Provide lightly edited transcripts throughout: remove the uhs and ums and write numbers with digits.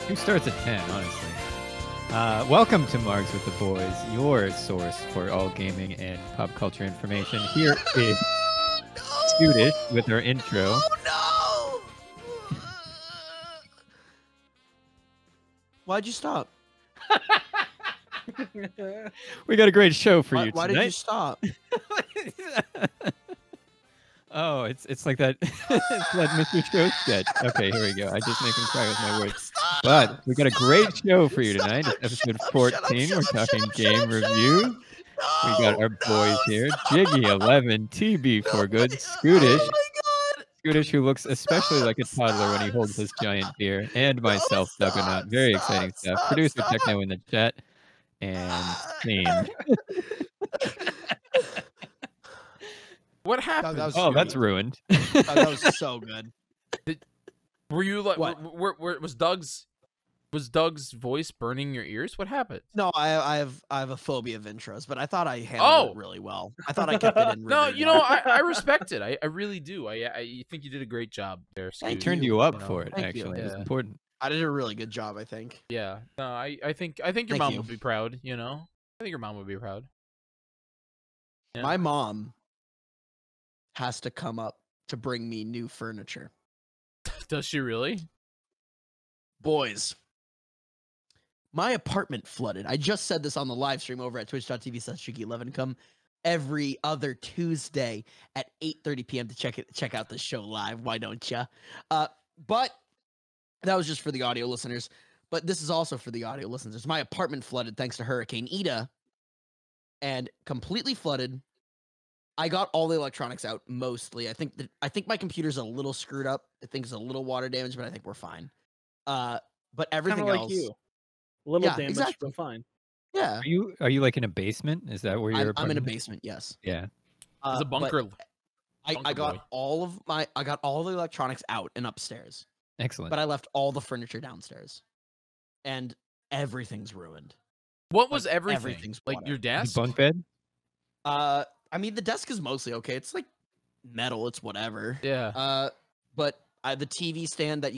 Who starts at 10, honestly? Welcome to Margs with the Boys, your source for all gaming and pop culture information. Here is Scootish with our intro. Oh no! Why'd you stop? We got a great show for you Why tonight. did you stop? Oh, it's like that. It's that Mr. Show sketch. Okay, here we go. I just make him cry with my words. Stop! But we got a great show for you tonight. It's episode Shut up, 14. We're talking game review. We got our boys here. Jyggy 11, TB for good, Scootish. Oh my god! Scootish, who looks especially like a toddler when he holds his giant beer, and myself, Duggernaut. Very exciting stuff. Producer Techno in the chat, and scene. What happened? Oh, that's ruined. That was so good. Were you like, What? was Doug's voice burning your ears? What happened? No, I have a phobia of intros, but I thought I handled it really well. I thought I kept it in. No, really you well. know, I respect it. I really do. I think you did a great job there. Thank I Scoot. turned you up for it, Thank you. actually. It's Yeah. important. I did a really good job, I think. Yeah. No, I think your Thank mom you. would be proud. You know, I think your mom would be proud. Yeah. My mom has to come up to bring me new furniture. Does she really? Boys, my apartment flooded. I just said this on the live stream over at twitch.tv/Jyggy11. Come every other Tuesday at 8:30 p.m. to check out the show live. Why don't ya? But that was just for the audio listeners. But this is also for the audio listeners. My apartment flooded thanks to Hurricane Ida, and completely flooded. I got all the electronics out mostly. I think my computer's a little screwed up. I think it's a little water damage, but I think we're fine. But everything Kinda else, like you. A little Yeah, damage, exactly. but fine. yeah. Are you like in a basement? Is that where you're? I'm in a basement. Yes. Yeah. It's a but bunker. I bunker got boy. I got all the electronics out and upstairs, Excellent. but I left all the furniture downstairs, and everything's ruined. What was like, everything? everything's Like water. your desk? Bunk bed? I mean the desk is mostly okay. It's like metal. It's whatever. Yeah. But the TV stand that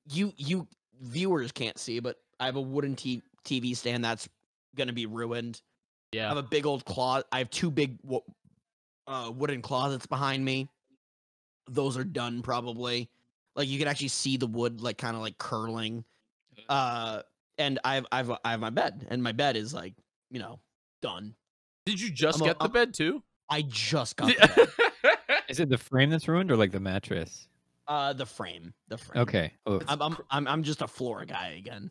you viewers can't see, but I have a wooden TV stand that's gonna be ruined. I Yeah. have a big old closet. I have two big wooden closets behind me. Those are done probably. Like you can actually see the wood like kind of like curling. And I have my bed, and my bed is like done. Did you just I'm a- get the bed too? I just got the bed. Is it the frame that's ruined or like the mattress? The frame. Okay. Oh, I'm just a floor guy again.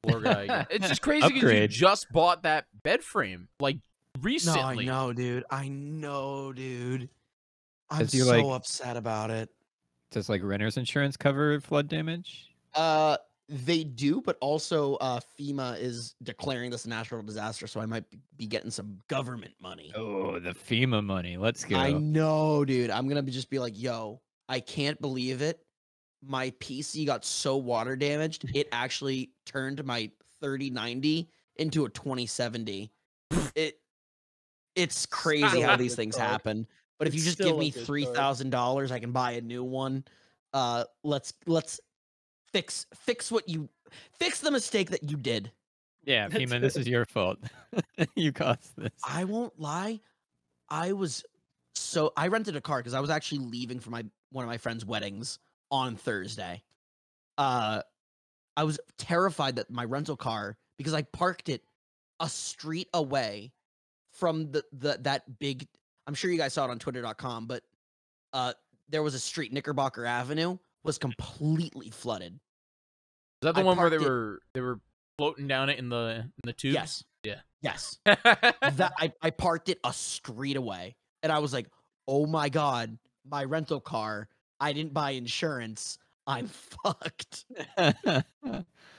Poor guy. Again. It's just crazy because you Upgrade. just bought that bed frame like No, recently. I know, dude. I'm Does you, so like- upset about it. does like renter's insurance cover flood damage? They do, but also FEMA is declaring this a natural disaster, so I might be getting some government money. Oh, the FEMA money. Let's go. I know, dude. I'm gonna just be like, yo, I can't believe it. My PC got so water damaged, it actually turned my 3090 into a 2070. It's crazy Still how a these good things start. happen. But if you It's just give still a me good $3,000, I can buy a new one. Let's fix the mistake that you did. Yeah, FEMA, this is your fault. You caused this. I won't lie. I rented a car because I was actually leaving for one of my friend's weddings on Thursday. I was terrified that my rental car, because I parked it a street away from that big. I'm sure you guys saw it on Twitter.com, but there was a street, Knickerbocker Avenue, was completely flooded. Is that the I one where parked they were floating down it in the tubes? Yes. Yeah. Yes. That I parked it a street away, and I was like, "Oh my god, my rental car! I didn't buy insurance. I'm fucked."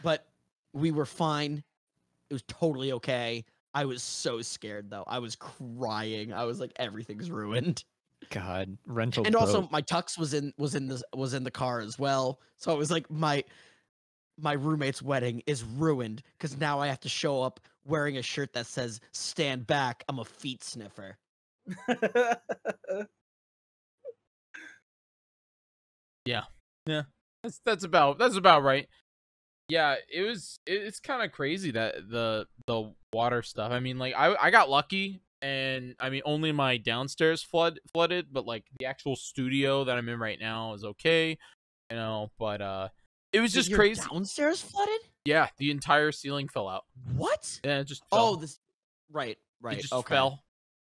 But we were fine. It was totally okay. I was so scared though. I was crying. I was like, everything's ruined. God, rental. And also, boat. my tux was in the car as well. So it was like my roommate's wedding is ruined because now I have to show up wearing a shirt that says "Stand back, I'm a feet sniffer." Yeah. That's about right. Yeah, it's kind of crazy that the water stuff. I mean, like I got lucky, and I mean only my downstairs flooded, but like the actual studio that I'm in right now is okay, but it was just Your crazy. downstairs flooded? Yeah, the entire ceiling fell out. What? Yeah, it just fell. Oh, right. It just Okay. fell,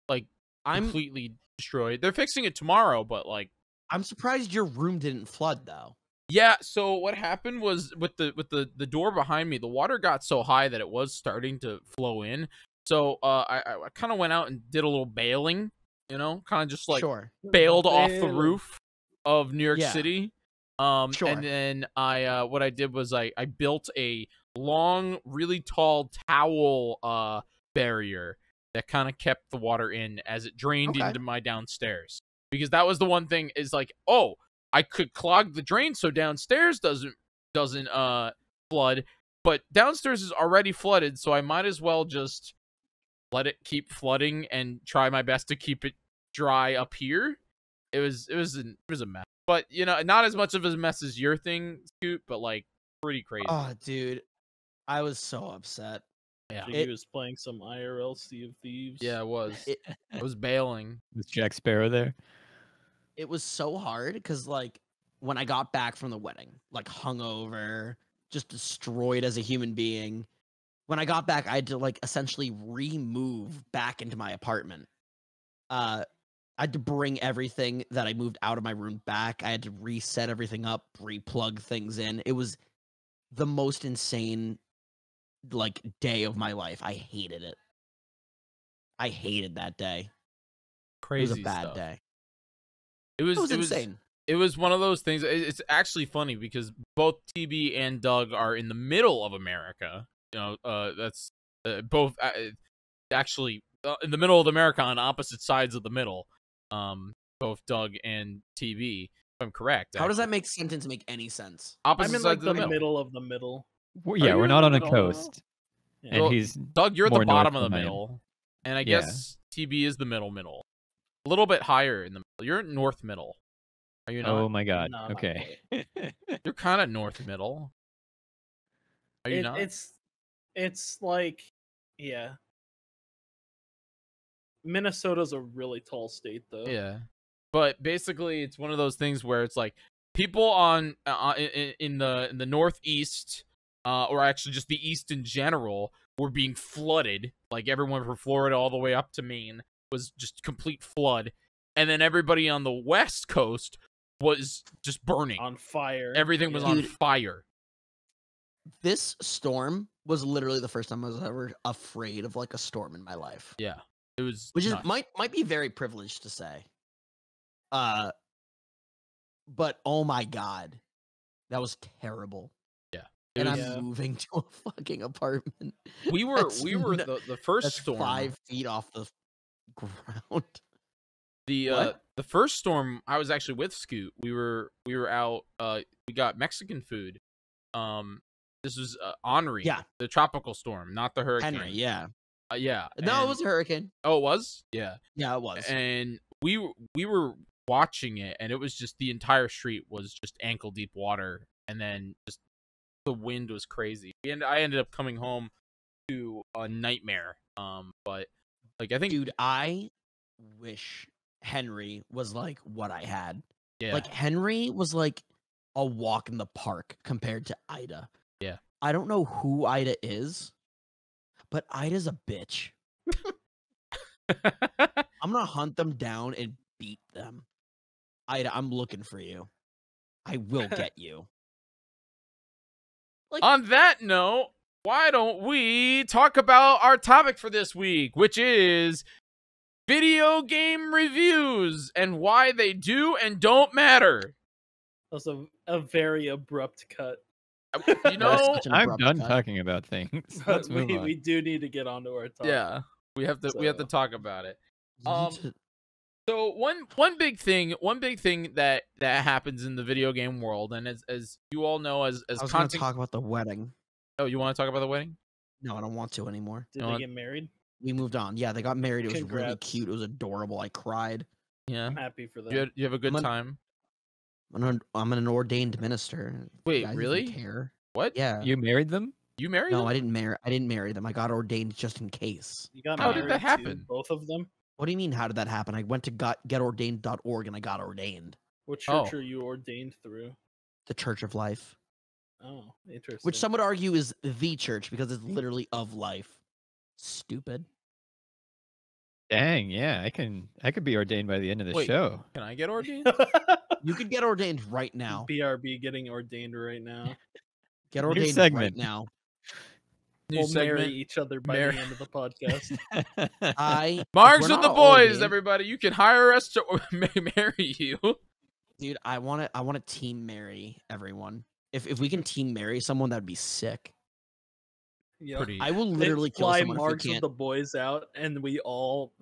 like completely destroyed. They're fixing it tomorrow, but like I'm surprised your room didn't flood though. yeah, so what happened was with the door behind me, the water got so high that it was starting to flow in. So I kind of went out and did a little bailing, kind of just like bailed off the roof of New York City. And then what I did was I built a long, really tall towel barrier that kind of kept the water in as it drained into my downstairs. Because that was the one thing is like, oh, I could clog the drain so downstairs doesn't flood, but downstairs is already flooded, so I might as well just let it keep flooding and try my best to keep it dry up here. It was a mess, but not as much of a mess as your thing, Scoot, but like pretty crazy. Oh, dude, I was so upset. Yeah, he was playing some IRL Sea of Thieves. Yeah, it was. I was bailing. Was Jack Sparrow there? It was so hard because, like, when I got back from the wedding, like, hungover, just destroyed as a human being. When I got back, I had to, like, essentially remove back into my apartment. I had to bring everything that I moved out of my room back. I had to reset everything up, replug things in. It was the most insane, like, day of my life. I hated it. I hated that day. Crazy. It was a bad stuff. day. It was insane. It was one of those things. It's actually funny because both TB and Doug are in the middle of America. That's both actually in the middle of America on opposite sides of the middle. Both Doug and TB, if I'm correct. How does that make sentence make any sense? Opposite I'm in sides like of the the middle of the middle. Well, yeah, we're not on a coast. Yeah. And Well, he's Doug, you're at more the bottom north of the than I am. middle, and I Yeah. guess TB is the middle. A little bit higher in the middle. You're in north middle. Are you not? Oh my god. No, not Okay. You're kind of north middle. Are you not? It's like, yeah. Minnesota's a really tall state, though. Yeah, but basically, it's one of those things where it's like people on in the northeast, or actually just the east in general, were being flooded. Like everyone from Florida all the way up to Maine was just complete flood, and then everybody on the west coast was just burning On fire. Everything was on fire. This storm was literally the first time I was ever afraid of like a storm in my life. Yeah, it was, which is nuts. might be very privileged to say. But oh my god, that was terrible. Yeah, and I'm moving to a fucking apartment. We were the first storm 5 feet off the ground. The first storm, I was actually with Scoot. We were out. We got Mexican food. This was Henri, the tropical storm, not the hurricane. Henry, yeah. No, it was a hurricane. Oh, it was? Yeah, it was. And we were watching it, and it was just the entire street was just ankle deep water, and then just the wind was crazy. And I ended up coming home to a nightmare. But like I think, dude, I wish Henry was like what I had. Yeah. Like Henry was like a walk in the park compared to Ida. Yeah. I don't know who Ida is, but Ida's a bitch. I'm gonna hunt them down and beat them. Ida, I'm looking for you. I will get you. Like, on that note, why don't we talk about our topic for this week, which is video game reviews and why they do and don't matter. That's a very abrupt cut. You know, I'm done talking about things. Let's move on. We do need to get onto our topic. Yeah, we have to talk about it. So one big thing that happens in the video game world, and as you all know, as I was going to talk about the wedding. Oh, you want to talk about the wedding? No, I don't want to anymore. Did they get married? We moved on. Yeah, they got married. It was really cute. It was adorable. I cried. Yeah, I'm happy for them. You have a good time. I'm an ordained minister. Wait, really? Care. What? Yeah. You married them? You married No, them? I didn't marry. I didn't marry them. I got ordained just in case. You got How did that married to happen? both of them? What do you mean? How did that happen? I went to getordained.org and I got ordained. What church Oh. are you ordained through? The Church of Life, Oh, interesting. which some would argue is the church because it's literally of life. Stupid. Dang, yeah, I could be ordained by the end of the Wait. show. Can I get ordained? You could get ordained right now. BRB getting ordained right now. Get New ordained right segment. now. New We'll marry segment. each other by Marry- the end of the podcast. I Margs we're with the not boys, ordained. everybody. You can hire us to marry you. Dude, I want to team marry everyone. If we can team marry someone, that'd be sick. Yeah. Pretty. I will They literally kill fly someone if Margs we with can't. the boys out, and we all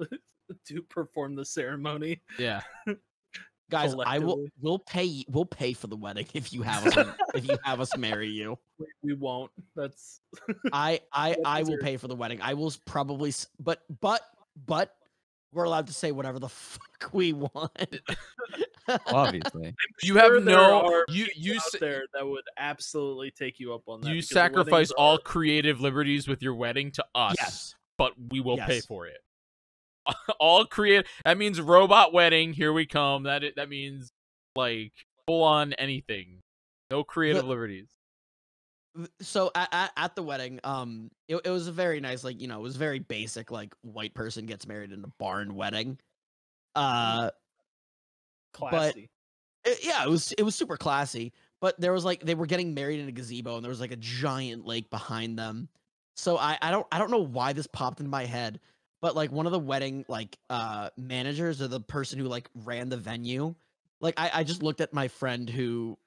do perform the ceremony. Yeah. Guys, collectively. we'll pay for the wedding if you have us marry you. We won't. That's I will deserved. pay for the wedding. I will probably but we're allowed to say whatever the fuck we want. Obviously. You have sure there no. are You people out there that would absolutely take you up on that. you because the sacrifice weddings all are- creative liberties with your wedding to us, Yes. but we will pay Yes. for it. All creative. That means robot wedding. Here we come. That means like full on anything. No creative liberties. So at the wedding, it was a very nice, like, it was very basic, like, white person gets married in a barn wedding. classy. Yeah, it was super classy. But there was like they were getting married in a gazebo, and there was like a giant lake behind them. So I don't know why this popped in my head, but like one of the wedding like managers or the person who like ran the venue, like I just looked at my friend who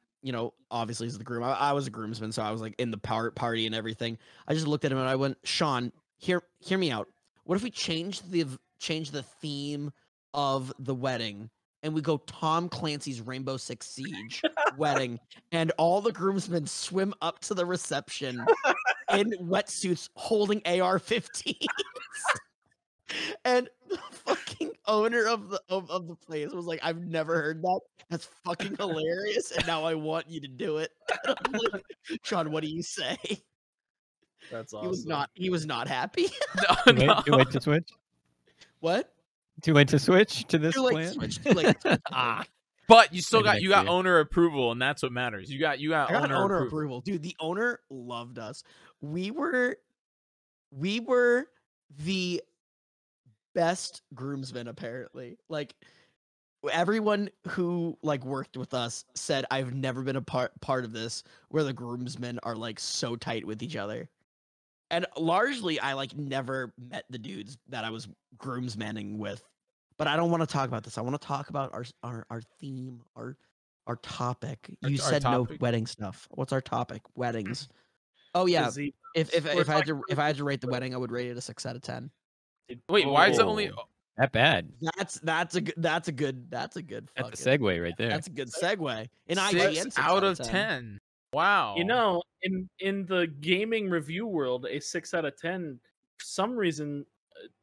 obviously is the groom. I was a groomsman, so I was like in the party and everything. I just looked at him and I went, Sean, hear me out. What if we change the theme of the wedding? And we go Tom Clancy's Rainbow Six Siege wedding, and all the groomsmen swim up to the reception in wetsuits holding AR-15s. And the fucking owner of the place was like, "I've never heard that. That's fucking hilarious, and now I want you to do it." And I'm like, Sean, what do you say? That's awesome. He was not happy. No, Too late to switch? What? Too late to switch to this Too late to plan? switch. Too late to switch. Ah. But you still Maybe got next you got year. owner approval, and that's what matters. You got I got owner owner approval. approval. Dude, the owner loved us. We were the best groomsmen, apparently. Like, everyone who like worked with us said, I've never been a part of this where the groomsmen are like so tight with each other. And largely I like never met the dudes that I was groomsmanning with. But I don't want to talk about this. I want to talk about our theme, our topic. You Our said no topic? wedding stuff. What's our topic? Weddings. Oh yeah. Gazebo. If We're I had to rate the wedding, I would rate it a 6 out of 10. Wait, why is it Oh, only? that bad? That's a good That's a fucking, segue right there. that's a good segue. In 6 IGN, 6 out of 10. Wow. You know, in the gaming review world, a 6 out of 10 for some reason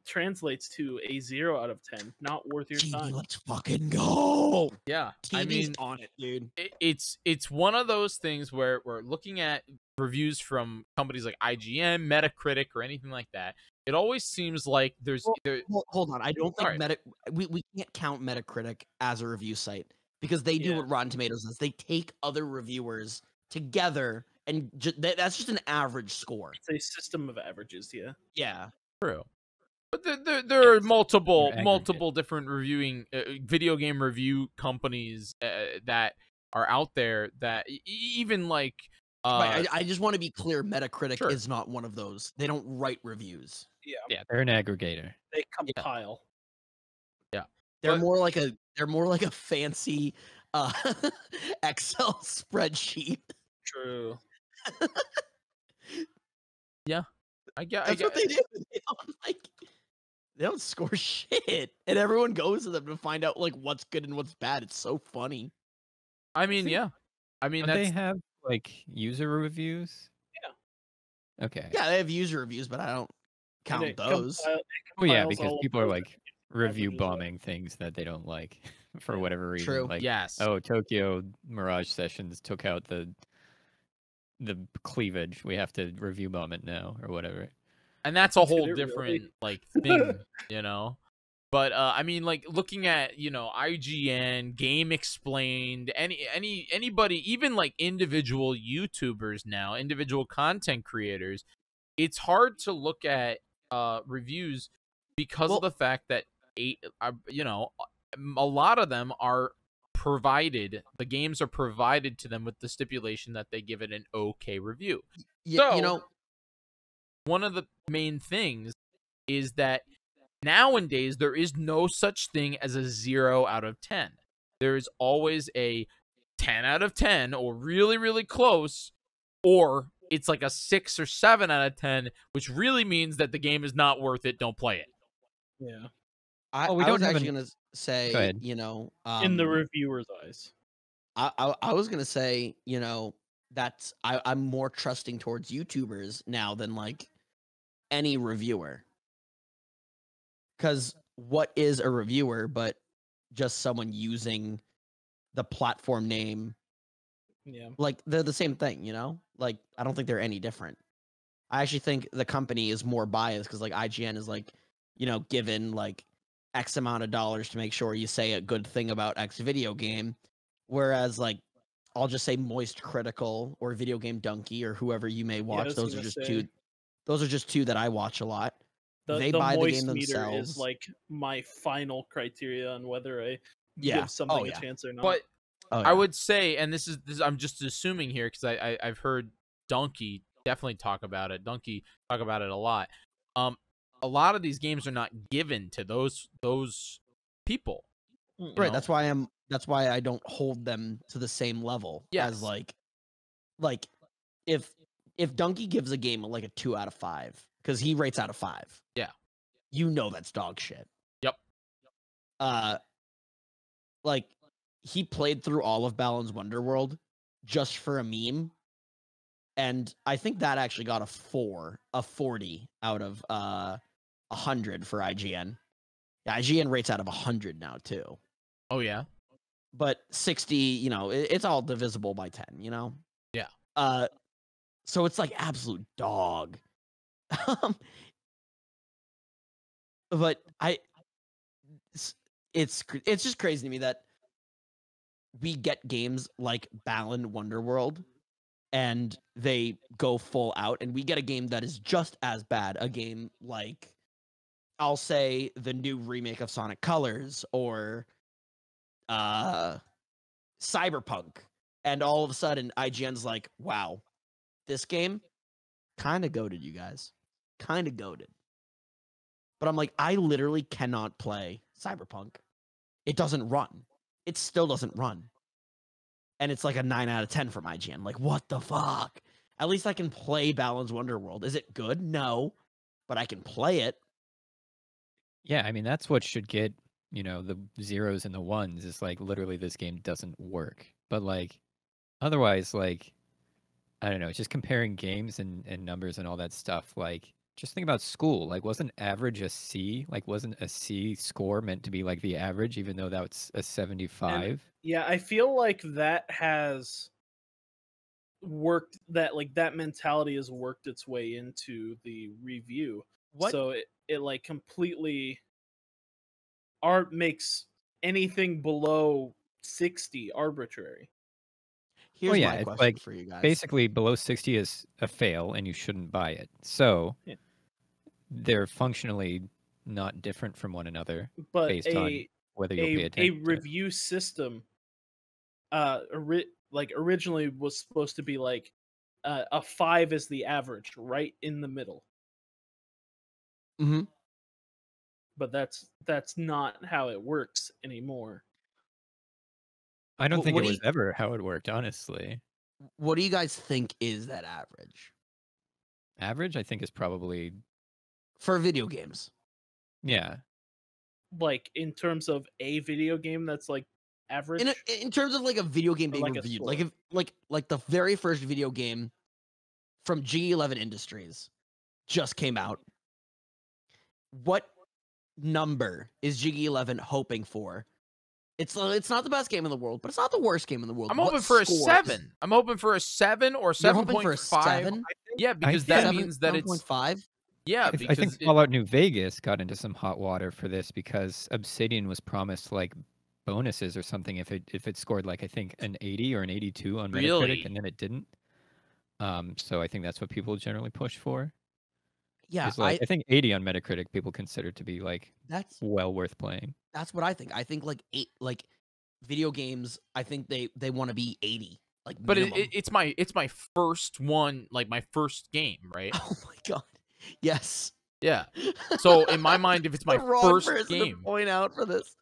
translates to a 0 out of 10. Not worth your Jyggy, time. let's fucking go. Yeah. TV's I mean, on it, dude. it's one of those things where we're looking at reviews from companies like IGN, Metacritic, or anything like that. It always seems like there's Well, either Hold on. I don't think Alright. we can't count Metacritic as a review site because they do Yeah. what Rotten Tomatoes does. They take other reviewers together and that's just an average score. It's a system of averages, yeah. Yeah. true. But there are multiple aggregate. different reviewing video game review companies that are out there that even like Right, I just want to be clear. Metacritic Sure. is not one of those. They don't write reviews. Yeah, they're an aggregator. They compile. They're But- more like a fancy Excel spreadsheet. True. I get That's what they do. They don't score shit, and everyone goes to them to find out like what's good and what's bad. It's so funny. I mean, yeah. I mean, Don't they that's have like user reviews? Yeah. Okay. Yeah, they have user reviews, but I don't And count it those. Well, yeah, compiles because all of people are those like review averages up. bombing things that they don't like for whatever reason. True. Like, yes. oh, Tokyo Mirage Sessions took out the cleavage. We have to review moment now or whatever. And that's a whole Did it different really? like thing, you know. But I mean, like looking at IGN, Game Explained, anybody, even like individual YouTubers now, individual content creators, it's hard to look at reviews because of Well, the fact that a lot of them are provided. The games are provided to them with the stipulation that they give it an okay review. you So know, one of the main things is that nowadays there is no such thing as a 0 out of 10. There is always a 10 out of 10 or really, really close, or it's like a 6 or 7 out of 10, which really means that the game is not worth it. Don't play it. Yeah. Oh, we I don't was have actually an- gonna Go say, ahead. In the reviewer's eyes. I was gonna say, that's I'm more trusting towards YouTubers now than like any reviewer. Because what is a reviewer but just someone using the platform name? Yeah. Like they're the same thing, Like I don't think they're any different. I actually think the company is more biased because like IGN is like, given like X amount of dollars to make sure you say a good thing about X video game, whereas like I'll just say Moist Critical or Video Game Donkey or whoever you may Yeah, I watch. was Those are gonna just say, two. Those are just two that I watch a lot. They the buy the game moist meter themselves. is like my final criteria on whether I Yeah. give something Oh, a yeah. chance or not. But Oh, I yeah. would say, and this is I'm just assuming here because I've heard Donkey definitely talk about it. Donkey talk about it a lot. A lot of these games are not given to those people. Mm. Right. know? That's why I don't hold them to the same level as Yes. like if Donkey gives a game like a 2 out of 5 because he rates out of 5. Yeah. That's dog shit. Yep. Like he played through all of Balan's Wonderworld just for a meme, and I think that actually got a 40 out of 100 for IGN. Yeah, IGN rates out of 100 now too. Oh yeah. But 60, it's all divisible by 10, Yeah. So it's like absolute dog. But it's just crazy to me that we get games like Balan Wonderworld and they go full out, and we get a game that is just as bad. A game like, I'll say, the new remake of Sonic Colors or Cyberpunk, and all of a sudden IGN's like, wow, this game kind of goated, you guys. Kind of goated. But I'm like, I literally cannot play Cyberpunk. It doesn't run. It still doesn't run. And it's like a 9 out of 10 from IGN. Like, what the fuck? At least I can play Balan's Wonderworld. Is it good? No. But I can play it. Yeah, I mean that's what should get, the zeros and the ones is like literally this game doesn't work. But like otherwise, like I don't know, just comparing games and numbers and all that stuff, like just think about school. Like wasn't average a C? Like wasn't a C score meant to be like the average, even though that's a 75? Yeah, I feel like that has worked, that mentality has worked its way into the review. What? So it like completely makes anything below 60 arbitrary. Here's yeah, my it's question like for you guys. basically below 60 is a fail and you shouldn't buy it. So Yeah. they're functionally not different from one another But based on whether you'll pay a attention to it. review system originally was supposed to be like a 5 is the average, right in the middle. Mm-hmm. But that's not how it works anymore. I don't think what it do was ever how it worked, honestly. What do you guys think is that average Average, I think, is probably, for video games? yeah. Like in terms of a video game that's like average. In terms of like a video game Or being like a reviewed, score. like the very first video game from G11 Industries just came out. What number is Jyggy 11 hoping for It's not the best game in the world, but it's not the worst game in the world. I'm What hoping for a scores? 7. I'm hoping for a 7 or You're hoping for a 7.5. 7? Yeah, because think- that means that it's 7.5? yeah. I Because think Fallout New Vegas got into some hot water for this because Obsidian was promised like bonuses or something if it scored like I think an 80 or an 82 on Metacritic, Really? and then it didn't. So I think that's what people generally push for. Yeah, Is like I think 80 on Metacritic people consider to be like that's well worth playing. what I think. I think like video games. I think they want to be 80. Like, but minimum. it's my first one, like my first game, right? Oh my god. Yes. Yeah. So in my mind, if it's my The wrong first person to game, point out for this.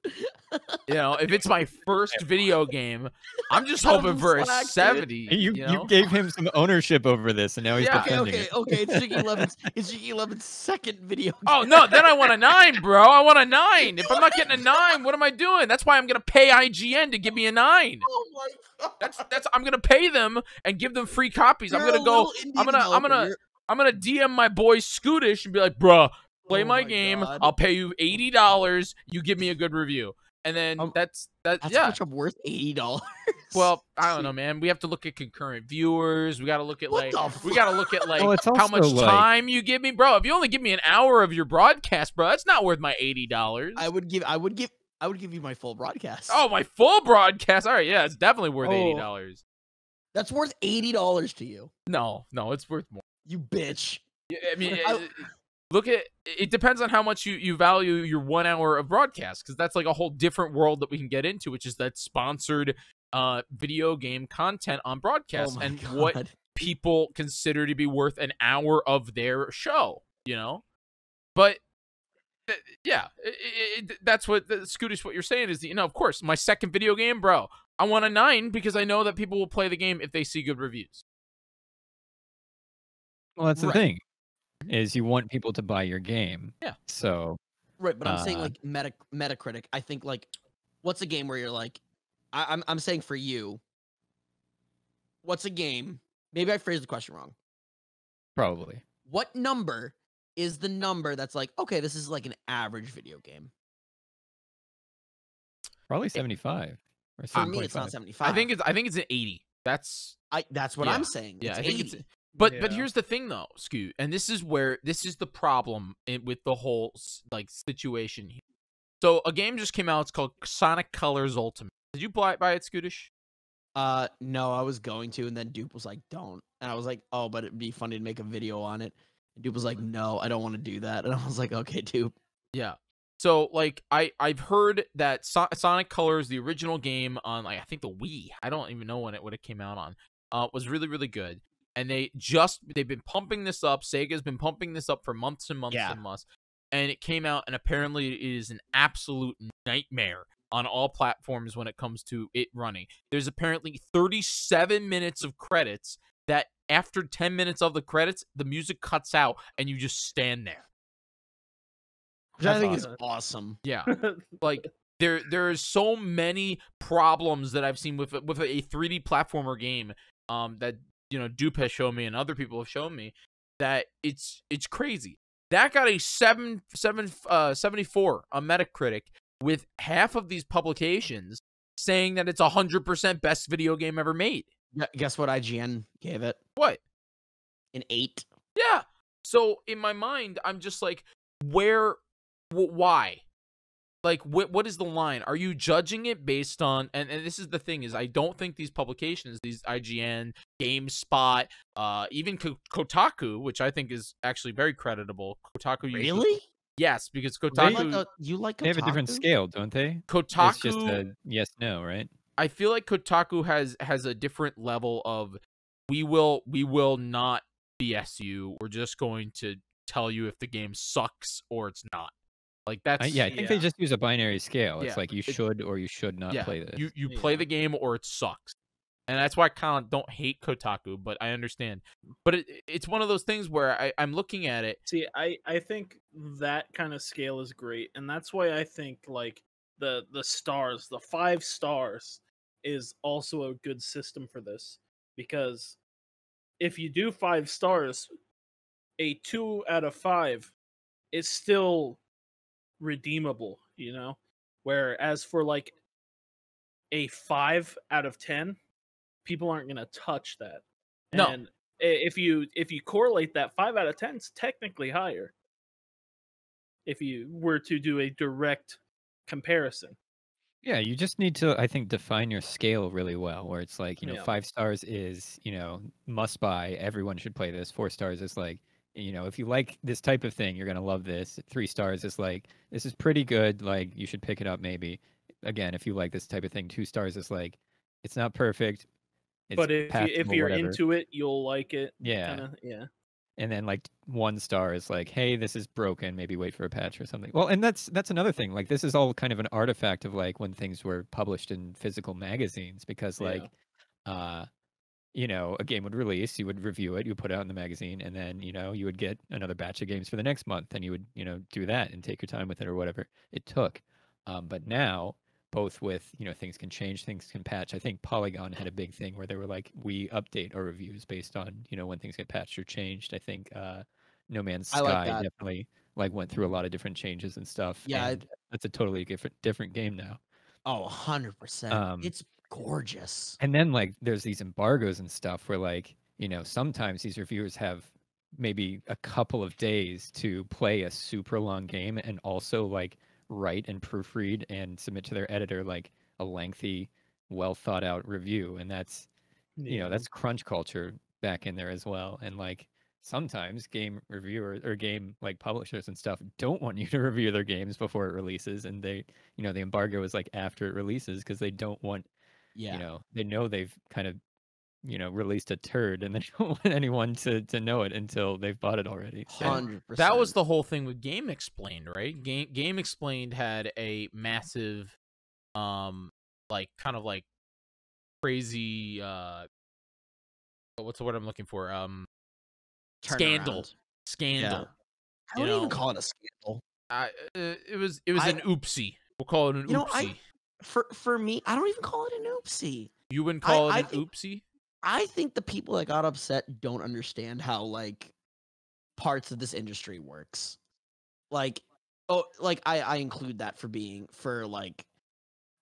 if it's my first video game, I'm just Cut him hoping for a slack, dude. 70. You gave him some ownership over this, and now he's Yeah. defending it. Okay. It's Jyggy 11's second video game. Oh no, then I want a 9, bro. I want a 9. If I'm not getting a 9, what am I doing? That's why I'm gonna pay IGN to give me a 9. Oh my god. That's I'm gonna pay them and give them free copies. You're I'm a gonna go. little indie I'm developer. gonna I'm gonna DM my boy Scootish and be like, bruh, play Oh my my game. God. I'll pay you $80. You give me a good review, and then That's yeah. much I'm worth $80. Well, I don't know, man. We have to look at concurrent viewers. We got to look at What like the we got to look at like Well, it's how much also, like- time you give me, bro. If you only give me an hour of your broadcast, bro, that's not worth my $80. I would give you my full broadcast. Oh, my full broadcast. All right, yeah, it's definitely worth $80. That's worth $80 to you. No, it's worth more. You bitch. Yeah, I mean, I- look at it depends on how much you value your 1 hour of broadcast, because that's like a whole different world that we can get into, which is that sponsored video game content on broadcast Oh my and God. what people consider to be worth an hour of their show, But yeah, that's what Scootish. What you're saying is, of course, my second video game, bro. I want a 9 because I know that people will play the game if they see good reviews. Well, that's the Right. thing, is you want people to buy your game. Yeah. So Right, but I'm saying Uh, like Metacritic. I think like, what's a game where you're like, I'm saying for you, what's a game? Maybe I phrased the question wrong. probably. What number is the number that's like, okay, this is like an average video game? Probably 75 or For me, it's 7.5. not 75. I think it's an 80. That's that's what yeah. I'm saying. Yeah, It's I think 80. it's. But Yeah. here's the thing though, Scoot, and this is the problem with the whole like situation here. So a game just came out. It's called Sonic Colors Ultimate. Did you buy it, Scootish? No, I was going to, and then Dupe was like, "Don't," and I was like, "Oh, but it'd be funny to make a video on it." And Dupe was like, "No, I don't want to do that," and I was like, "Okay, Dupe." Yeah. So like I've heard that Sonic Colors, the original game on like I think the Wii, I don't even know when it came out on, was really really good. And they've been pumping this up. Sega's been pumping this up for months and months and months. And it came out, and apparently it is an absolute nightmare on all platforms when it comes to it running. There's apparently 37 minutes of credits that after 10 minutes of the credits, the music cuts out and you just stand there. Which I That's think is awesome. awesome. Yeah. Like there's so many problems that I've seen with a 3D platformer game that Dupe has shown me and other people have shown me that it's crazy. That got a 74 on Metacritic, with half of these publications saying that it's 100% best video game ever made. Guess what IGN gave it? What? An 8. Yeah. So in my mind, I'm just like, why? Like, what is the line? Are you judging it based on, and this is the thing, is I don't think these publications, these IGN, GameSpot, even Kotaku, which I think is actually very creditable. Kotaku Really? Yes, because You Kotaku, like They have a different Kotaku? scale, don't they? Kotaku, It's just a yes, no, right? I feel like Kotaku has a different level of, we will not BS you. We're just going to tell you if the game sucks or it's not. Like that's I think they Yeah. just use a binary scale. It's Yeah, like you should or you should not yeah, play this. you play Yeah. the game or it sucks. And that's why I kind of don't hate Kotaku, but I understand. But it's one of those things where I'm looking at it. See, I think that kind of scale is great, and that's why I think like the stars, the 5 stars, is also a good system for this, because if you do 5 stars, a 2 out of 5 is still redeemable, Whereas for like a 5 out of 10, people aren't going to touch that. No. And if you correlate that, 5 out of 10 is technically higher. If you were to do a direct comparison. Yeah, you just need to, I think, define your scale really well, where it's like, Yeah. 5 stars is, must buy, everyone should play this. 4 stars is like, if you like this type of thing, you're going to love this. 3 stars is like, this is pretty good, like, you should pick it up maybe. Again, if you like this type of thing, 2 stars is like, it's not perfect, it's But if passable, you're whatever. into it, you'll like it. Yeah. Kinda, yeah. And then like 1 star is like, hey, this is broken, maybe wait for a patch or something. Well, and that's another thing. Like this is all kind of an artifact of like when things were published in physical magazines, because like a game would release, you would review it, you would put it out in the magazine, and then, you would get another batch of games for the next month, and you would, do that and take your time with it or whatever it took. But now, both with, things can change, things can patch. I think Polygon had a big thing where they were like, we update our reviews based on, when things get patched or changed. I think No Man's I like Sky that. definitely like went through a lot of different changes and stuff. Yeah, and that's a totally different game now. Oh, 100%. It's gorgeous. And then like there's these embargoes and stuff where like, sometimes these reviewers have maybe a couple of days to play a super long game and also like write and proofread and submit to their editor like a lengthy, well thought out review. And that's that's crunch culture back in there as well. And like sometimes game reviewers or game like publishers and stuff don't want you to review their games before it releases, and they the embargo is like after it releases because they don't want they know they've kind of released a turd, and they don't want anyone to know it until they've bought it already. So 100%. That was the whole thing with Game Explained, right? Game Explained had a massive, like kind of like crazy, what's the word I'm looking for? Scandal. Turnaround. Scandal. I wouldn't even call it a scandal. It was an oopsie. We'll call it an oopsie. For me, I don't even call it an oopsie. You wouldn't call it an oopsie? I think the people that got upset don't understand how like parts of this industry works. Like, I include that for like,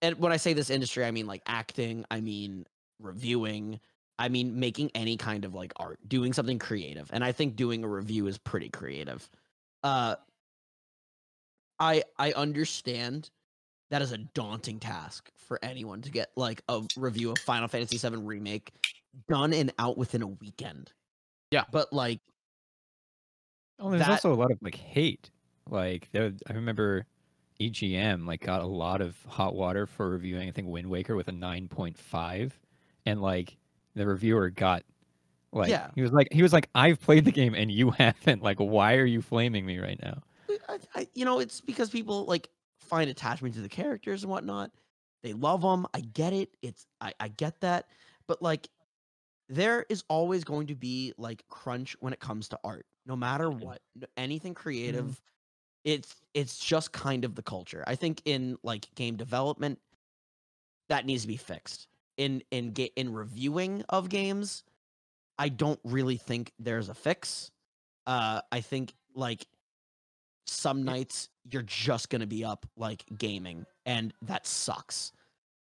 and when I say this industry, I mean like acting, I mean reviewing, I mean making any kind of like art, doing something creative. And I think doing a review is pretty creative. I understand that is a daunting task for anyone to get like a review of Final Fantasy VII Remake done and out within a weekend. Yeah. But like, there's also a lot of like hate. Like I remember EGM like got a lot of hot water for reviewing I think Wind Waker with a 9.5, and like the reviewer got like he was like I've played the game and you haven't, like why are you flaming me right now? It's because people like find attachment to the characters and whatnot. They love them. I get it. I get that. But like, there is always going to be like crunch when it comes to art, no matter what. Anything creative, it's just kind of the culture. I think in like game development, that needs to be fixed. In reviewing of games, I don't really think there's a fix. I think like some nights you're just gonna be up like gaming, and that sucks.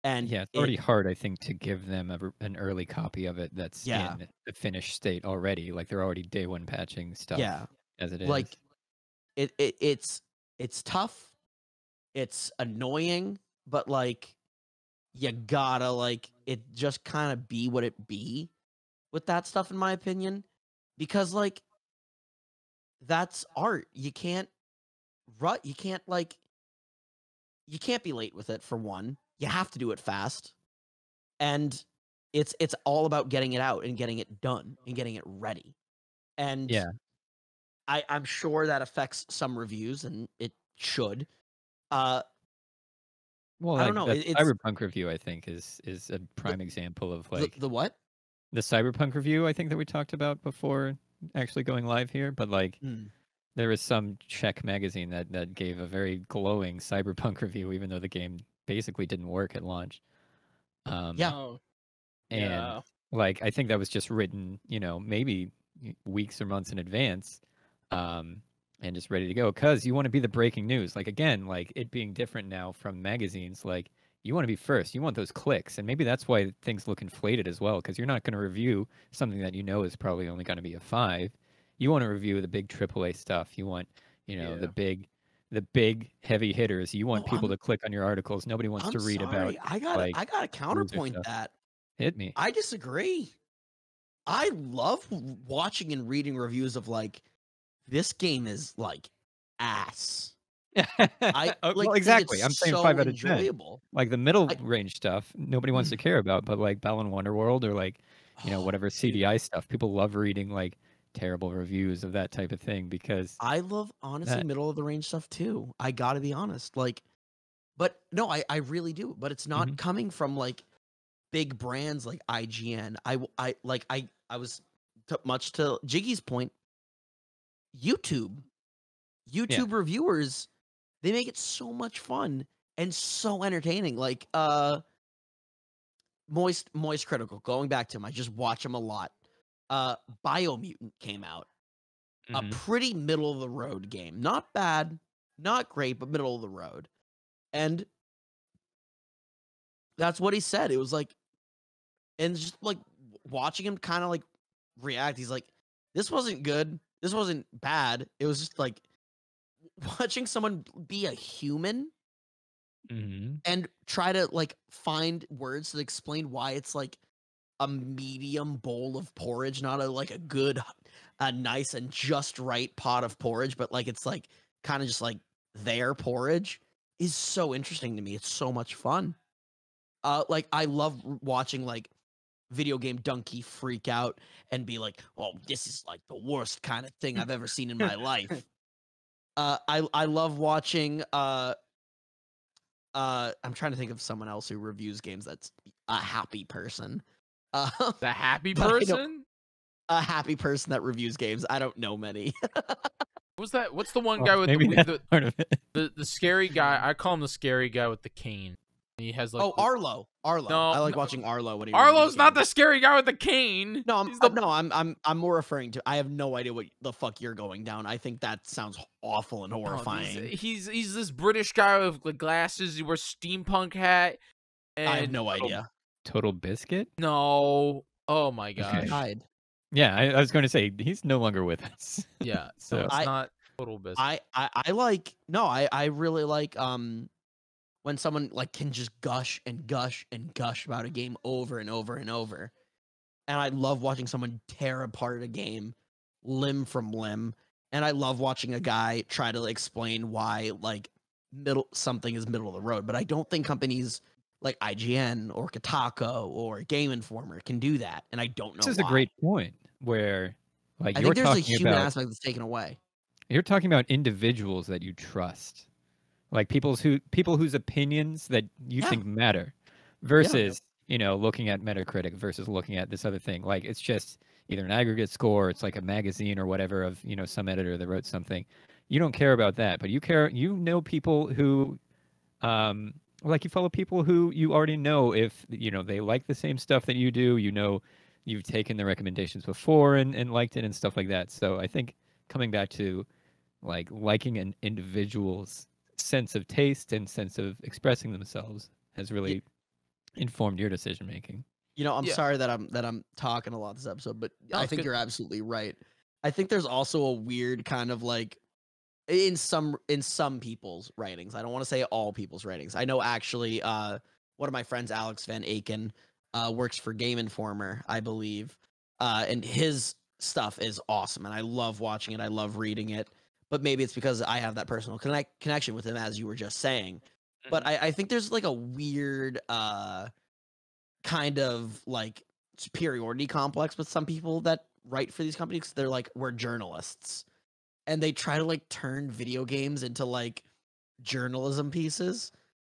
And yeah, it's already hard, I think, to give them an early copy of it that's in the finished state already. Like they're already day one patching stuff. Yeah, as it is. Like it's tough. It's annoying, but like you gotta like it just kind of be what it be with that stuff, in my opinion, because like that's art. You can't be late with it, for one. You have to do it fast. And it's all about getting it out and getting it done and getting it ready. And yeah, I'm sure that affects some reviews, and it should. well, I don't know. That Cyberpunk review, I think, is a prime example of like the what? The Cyberpunk review, I think, that we talked about before actually going live here, but like there was some Czech magazine that gave a very glowing Cyberpunk review, even though the game basically didn't work at launch. And like I think that was just written, maybe weeks or months in advance, and just ready to go, because you want to be the breaking news. Like again, like it being different now from magazines, like you want to be first. You want those clicks, and maybe that's why things look inflated as well. Because you're not going to review something that you know is probably only going to be a 5. You want to review the big AAA stuff. You want, Yeah. the big heavy hitters. You want No, people to click on your articles. Nobody wants I'm to read about sorry. I gotta like I gotta loser counterpoint stuff. that. Hit me. I disagree. I love watching and reading reviews of like this game is like ass. I Oh, like well, think exactly. it's I'm saying so 5 out of 10. enjoyable. Like the middle I range stuff, nobody wants to care about, but like Balan Wonderworld or like, oh, whatever dude, CDI stuff, people love reading like terrible reviews of that type of thing because I love honestly that. middle of the range stuff too. I gotta be honest. Like, but no, I really do. But it's not Mhm. coming from like big brands like IGN. I was much to Jiggy's point. YouTube Yeah. reviewers, they make it so much fun and so entertaining. Like Moist Critical, going back to him, I just watch him a lot. Biomutant came out. A Mhm. pretty middle of the road game. Not bad, not great, but middle of the road. And that's what he said. It was like, and just like watching him kind of like react, he's like, this wasn't good. This wasn't bad. It was just like watching someone be a human Mhm. and try to like find words to explain why it's like a medium bowl of porridge, not like a good, a nice and just right pot of porridge, but like it's like kind of just like their porridge is so interesting to me. It's so much fun. Like I love watching like video game donkey freak out and be like, "Oh, this is like the worst kind of thing I've ever seen in my life." I love watching. I'm trying to think of someone else who reviews games that's a happy person. Uh, The happy but I don't. person? A happy person that reviews games. I don't know many. What's that? What's the one Well, guy with maybe that's the part of it. the scary guy? I call him the scary guy with the cane. He has like Oh, Arlo. Arlo. No, I like no, watching Arlo when he Arlo's reviews not the games. scary guy with the cane. No, He's the I'm more referring to. I have no idea what the fuck you're going down. I think that sounds awful and no, horrifying. he's this British guy with like glasses. He wears steampunk hat. And I have no idea. Total Biscuit? No. Oh my Okay. gosh. Died. Yeah, I was going to say he's no longer with us. Yeah. So No, it's I- not Total Biscuit. I like no. I really like when someone like can just gush and gush and gush about a game over and over and over. And I love watching someone tear apart a game limb from limb. And I love watching a guy try to explain why like something is middle of the road. But I don't think companies like IGN or Kotaku or Game Informer can do that. And I don't know This is why. a great point where like I you're think there's a talking human about aspect that's taken away. you're talking about individuals that you trust. Like people whose opinions that you Yeah. think matter versus, looking at Metacritic versus looking at this other thing. Like it's just either an aggregate score, it's like a magazine or whatever of, some editor that wrote something. You don't care about that, but people who like you follow people who you already know if they like the same stuff that you do, you've taken the recommendations before and liked it and stuff like that. So I think coming back to like liking an individual's sense of taste and sense of expressing themselves has really informed your decision making. I'm Yeah. sorry that I'm talking a lot this episode, but No, I it's think good. you're absolutely right. I think there's also a weird kind of like in some people's writings. I don't want to say all people's writings. I know actually one of my friends, Alex Van Aken, works for Game Informer, I believe. And his stuff is awesome and I love watching it. I love reading it. But maybe it's because I have that personal connection with him, as you were just saying. But I think there's like a weird kind of like superiority complex with some people that write for these companies. They're like, we're journalists. And they try to like turn video games into like journalism pieces.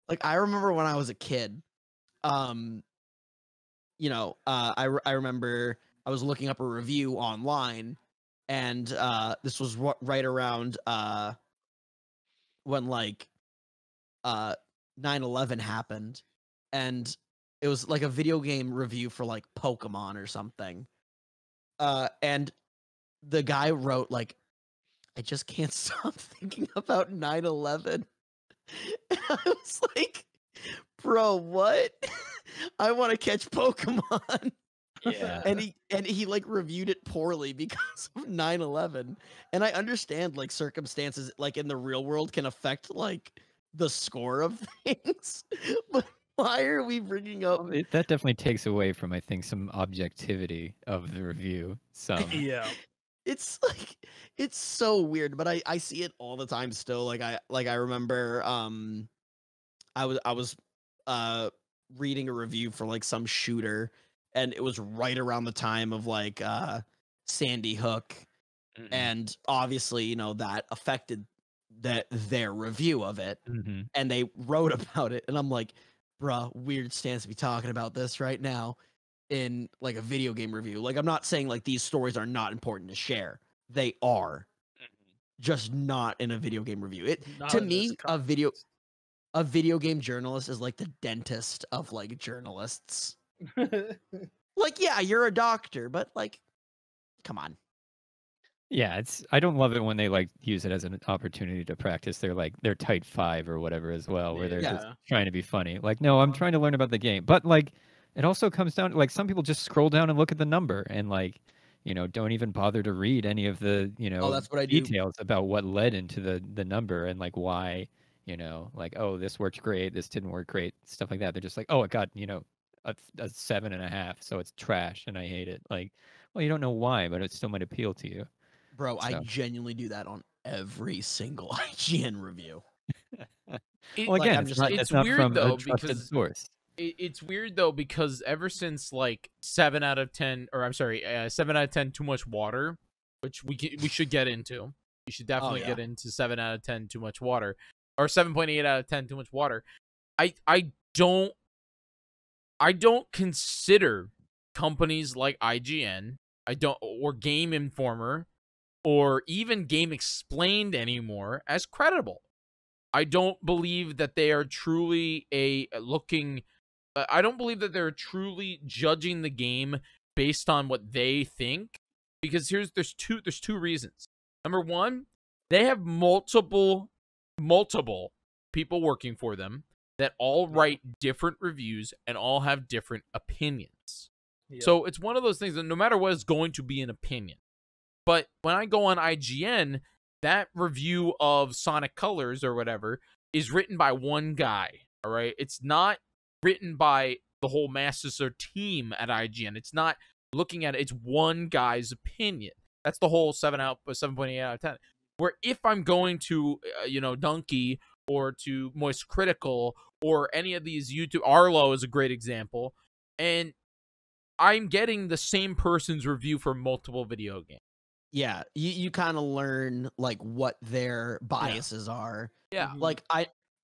Like I remember when I was a kid, I remember I was looking up a review online, and this was right around when like 9/11 happened, and it was like a video game review for like Pokemon or something. And the guy wrote like, I just can't stop thinking about 9/11. And I was like, bro, what? I want to catch Pokemon. Yeah. And he like reviewed it poorly because of 9/11. And I understand like circumstances like in the real world can affect like the score of things. But why are we bringing up Well, that definitely takes away from, I think, some objectivity of the review. Some. Yeah. it's like it's so weird, but I see it all the time still. I remember I was reading a review for like some shooter, and it was right around the time of like Sandy Hook, Mhm. and obviously, you know, that affected their review of it, Mhm. and they wrote about it, and I'm like, bruh, weird stance to be talking about this right now in like a video game review. Like, I'm not saying like these stories are not important to share. They are, just not in a video game review. It Not to in this me, context. a video game journalist is like the dentist of like journalists. Like, yeah, you're a doctor, but like, come on. Yeah, I don't love it when they like use it as an opportunity to practice their tight five or whatever as well, where they're just Yeah. trying to be funny. Like, no, I'm trying to learn about the game. But like it also comes down to like some people just scroll down and look at the number and like, don't even bother to read any of the, Oh, that's what I do. details about what led into the number and like why, like, oh, this worked great, this didn't work great, stuff like that. They're just like, oh, it got, a 7.5, so it's trash and I hate it. Like, well, you don't know why, but it still might appeal to you. Bro, I So. genuinely do that on every single IGN review. Well, Like, again, I'm it's just not like, it's It's not weird from a though trusted because source. it's weird though because ever since like 7 out of 10, or I'm sorry, 7 out of 10 too much water, which we should get into. We should definitely yeah. get into 7 out of 10 too much water, or 7.8 out of 10 too much water. I don't consider companies like IGN, or Game Informer, or even Game Explained anymore as credible. I don't believe that they are truly I don't believe that they're truly judging the game based on what they think, because there's two reasons. Number one, they have multiple people working for them that all write different reviews and all have different opinions. Yep. So it's one of those things that no matter what is going to be an opinion. But when I go on IGN, that review of Sonic Colors or whatever is written by one guy, all right? It's not written by the whole Master team at IGN. It's not looking at it. It's one guy's opinion. That's the whole 7.8 out of 10. Where if I'm going to, Donkey or to Moist Critical or any of these YouTube, Arlo is a great example, and I'm getting the same person's review for multiple video games. Yeah, you kind of learn like what their biases are. Yeah. Mhm. Like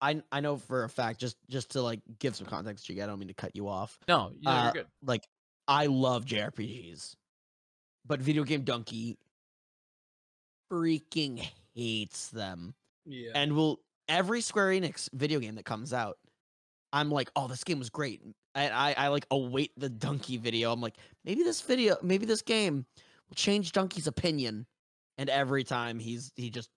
I know for a fact, just to like give some context, Jyggy, I don't mean to cut you off. No, you're good. Like, I love JRPGs, but Video Game Donkey freaking hates them. Yeah. And every Square Enix video game that comes out, I'm like, oh, this game was great. And I like await the Donkey video. I'm like, maybe this game will change Donkey's opinion. And every time he just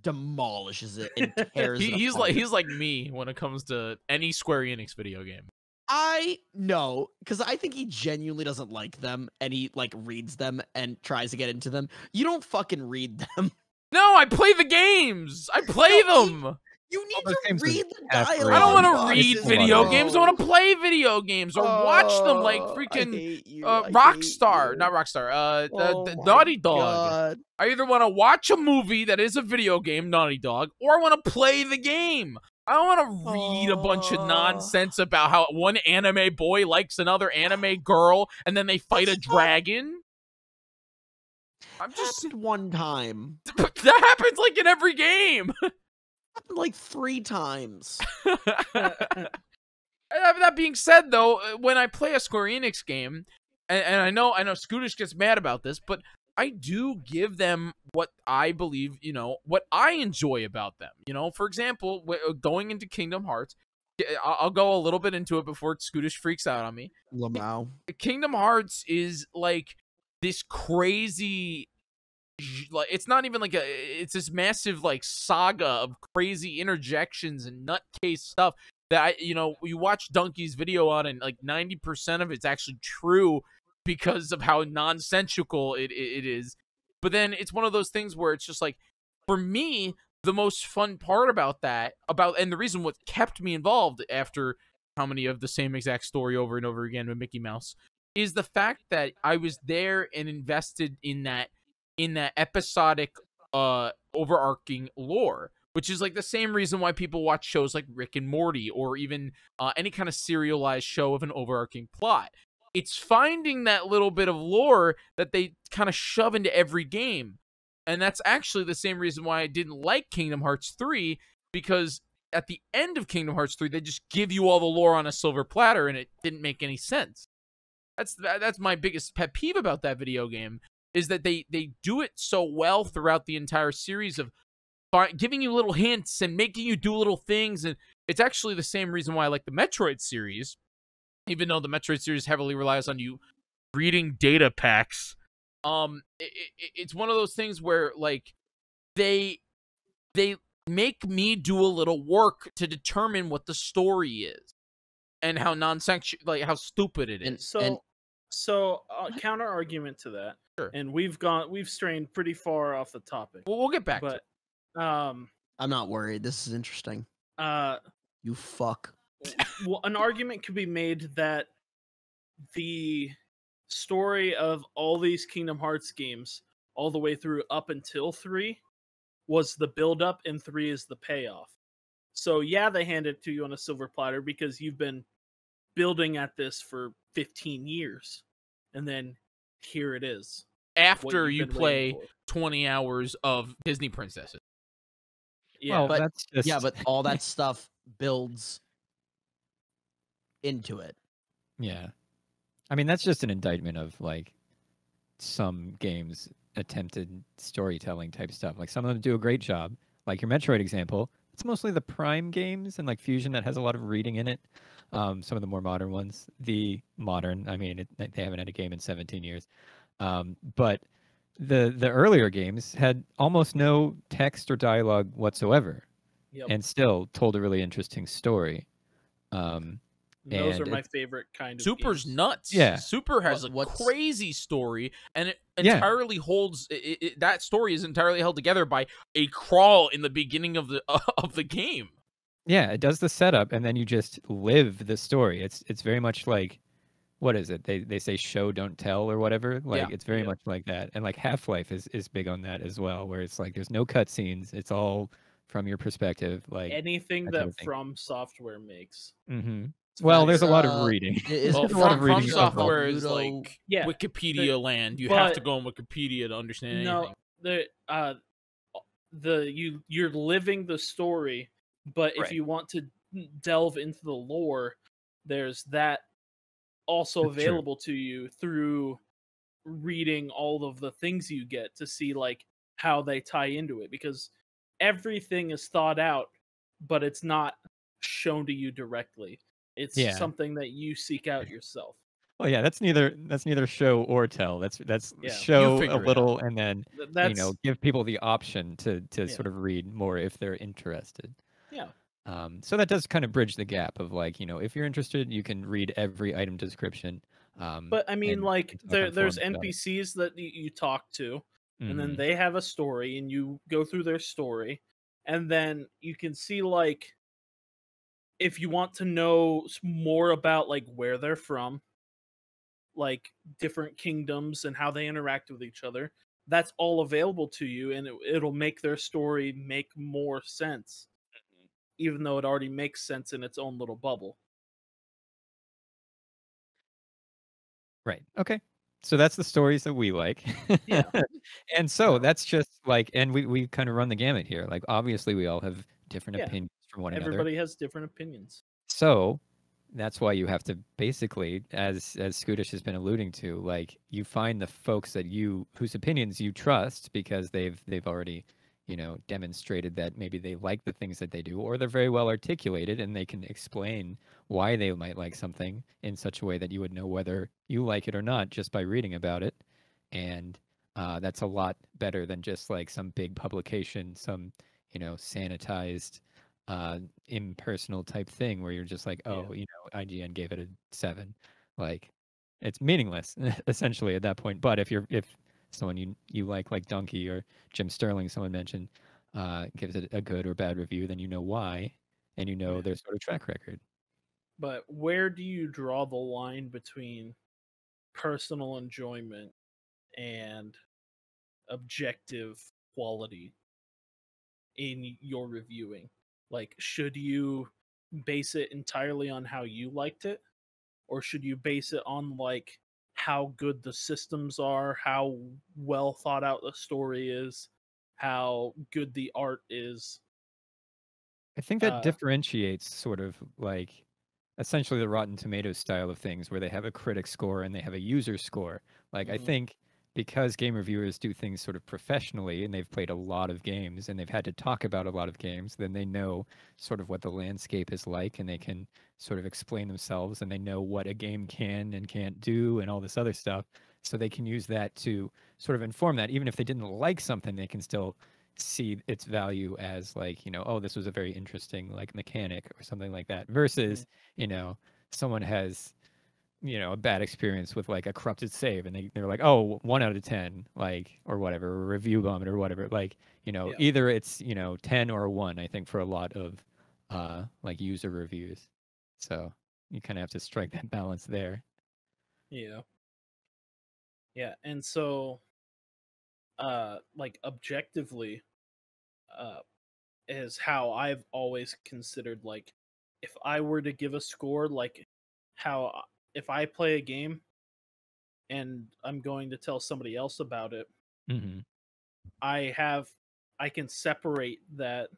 demolishes it and tears it He's apart. like me when it comes to any Square Enix video game. I know, because I think he genuinely doesn't like them, and he like reads them and tries to get into them. You don't fucking read them. No, I play the games. I play them. You need those to games are read the aspirational. dialogue. I don't want to boxes, read video bro. games. I want to play video games or watch them like Oh, I freaking hate you. I hate Rockstar, you. not Rockstar. Oh the my Naughty Dog. God. I either want to watch a movie that is a video game, Naughty Dog, or I want to play the game. I don't want to read a bunch of nonsense about how one anime boy likes another anime girl and then they fight a dragon. I'm just Happened one time. that happens like in every game. Happened like 3 times. That being said, though, when I play a Square Enix game, and I know Scootish gets mad about this, but I do give them what I believe, what I enjoy about them. For example, going into Kingdom Hearts, I'll go a little bit into it before Scootish freaks out on me. Lamau. Kingdom Hearts is like this crazy, like it's not even like it's this massive like saga of crazy interjections and nutcase stuff that you watch Donkey's video on, and like 90% of it's actually true because of how nonsensical it is. But then it's one of those things where it's just like, for me, the most fun part about and the reason what kept me involved after how many of the same exact story over and over again with Mickey Mouse is the fact that I was there and invested in that episodic overarching lore, which is like the same reason why people watch shows like Rick and Morty or even any kind of serialized show of an overarching plot. It's finding that little bit of lore that they kind of shove into every game. And that's actually the same reason why I didn't like Kingdom Hearts 3, because at the end of Kingdom Hearts 3, they just give you all the lore on a silver platter, and it didn't make any sense. That's my biggest pet peeve about that video game, is that they do it so well throughout the entire series of giving you little hints and making you do little things. And it's actually the same reason why I like the Metroid series, even though the Metroid series heavily relies on you reading data packs. It's one of those things where like they make me do a little work to determine what the story is and how like how stupid it is. So counter argument to that. Sure. And we've strained pretty far off the topic. We'll get back to it. I'm not worried. This is interesting. You fuck. Well, an argument could be made that the story of all these Kingdom Hearts games, all the way through up until 3, was the build-up, and 3 is the payoff. So yeah, they hand it to you on a silver platter because you've been building at this for 15 years, and then here it is. After you play 20 hours of Disney princesses. Yeah, Well, but that's just... but all that stuff builds into it. Yeah. I mean, that's just an indictment of like some games attempted storytelling type stuff. Like some of them do a great job. Like your Metroid example, it's mostly the Prime games and like Fusion that has a lot of reading in it. Some of the more modern ones, they haven't had a game in 17 years. But the earlier games had almost no text or dialogue whatsoever, and still told a really interesting story. Those are my favorite kind of Super's games. nuts. Yeah. Super has a crazy story, and it entirely holds. That story is entirely held together by a crawl in the beginning of the game. Yeah, it does the setup, and then you just live the story. It's very much like, what is it? They say show don't tell or whatever. Like it's very much like that. And like Half-Life is big on that as well, where it's like there's no cutscenes. It's all from your perspective. Like anything that From Software makes. Mm-hmm. Well, there's a lot of reading. From Software is like Wikipedia land. You have to go on Wikipedia to understand anything. You're living the story, but if you want to delve into the lore, there's that also available to you through reading all of the things you get to see like how they tie into it, because everything is thought out, but it's not shown to you directly. It's something that you seek out yourself. Well, yeah, that's neither show or tell. That's show a little and then give people the option to sort of read more if they're interested. Yeah. So that does kind of bridge the gap of like, if you're interested, you can read every item description. But I mean, like there's NPCs that you talk to, and then they have a story, and you go through their story, and then you can see like, if you want to know more about like where they're from, like different kingdoms and how they interact with each other, that's all available to you, and it'll make their story make more sense, even though it already makes sense in its own little bubble. Right. Okay. So that's the stories that we like. Yeah. And so that's just like, and we kind of run the gamut here. Like, obviously we all have different opinions from one another. Everybody has different opinions. So that's why you have to basically, as Scootish has been alluding to, like you find the folks whose opinions you trust because they've already, demonstrated that maybe they like the things that they do, or they're very well articulated and they can explain why they might like something in such a way that you would know whether you like it or not just by reading about it. And that's a lot better than just like some big publication, some, sanitized impersonal type thing where you're just like, Yeah. oh, IGN gave it a 7. Like, it's meaningless essentially at that point. But if someone you like Donkey or Jim Sterling, someone mentioned, gives it a good or bad review, then you know why, and you know Yeah. their sort of track record. But where do you draw the line between personal enjoyment and objective quality in your reviewing? Like, should you base it entirely on how you liked it, or should you base it on like how good the systems are, how well thought out the story is, how good the art is? I think that Uh, differentiates sort of like essentially the Rotten Tomatoes style of things where they have a critic score and they have a user score. Like, I mhm, think because game reviewers do things sort of professionally and they've played a lot of games and they've had to talk about a lot of games, then they know sort of what the landscape is like and they can sort of explain themselves and they know what a game can and can't do and all this other stuff. So they can use that to sort of inform that. Even if they didn't like something, they can still see its value as like, oh, this was a very interesting like mechanic or something like that mhm. versus, someone has, a bad experience with like a corrupted save and they're like, oh, 1 out of 10, like, or whatever, or review vomit or whatever. Like, Yeah, either it's, 10 or a 1, I think, for a lot of like user reviews. So you kind of have to strike that balance there. yeah, yeah. And so, like objectively, uh, is how I've always considered like if I were to give a score, like how if I play a game and I'm going to tell somebody else about it, Mm-hmm. I have I can separate that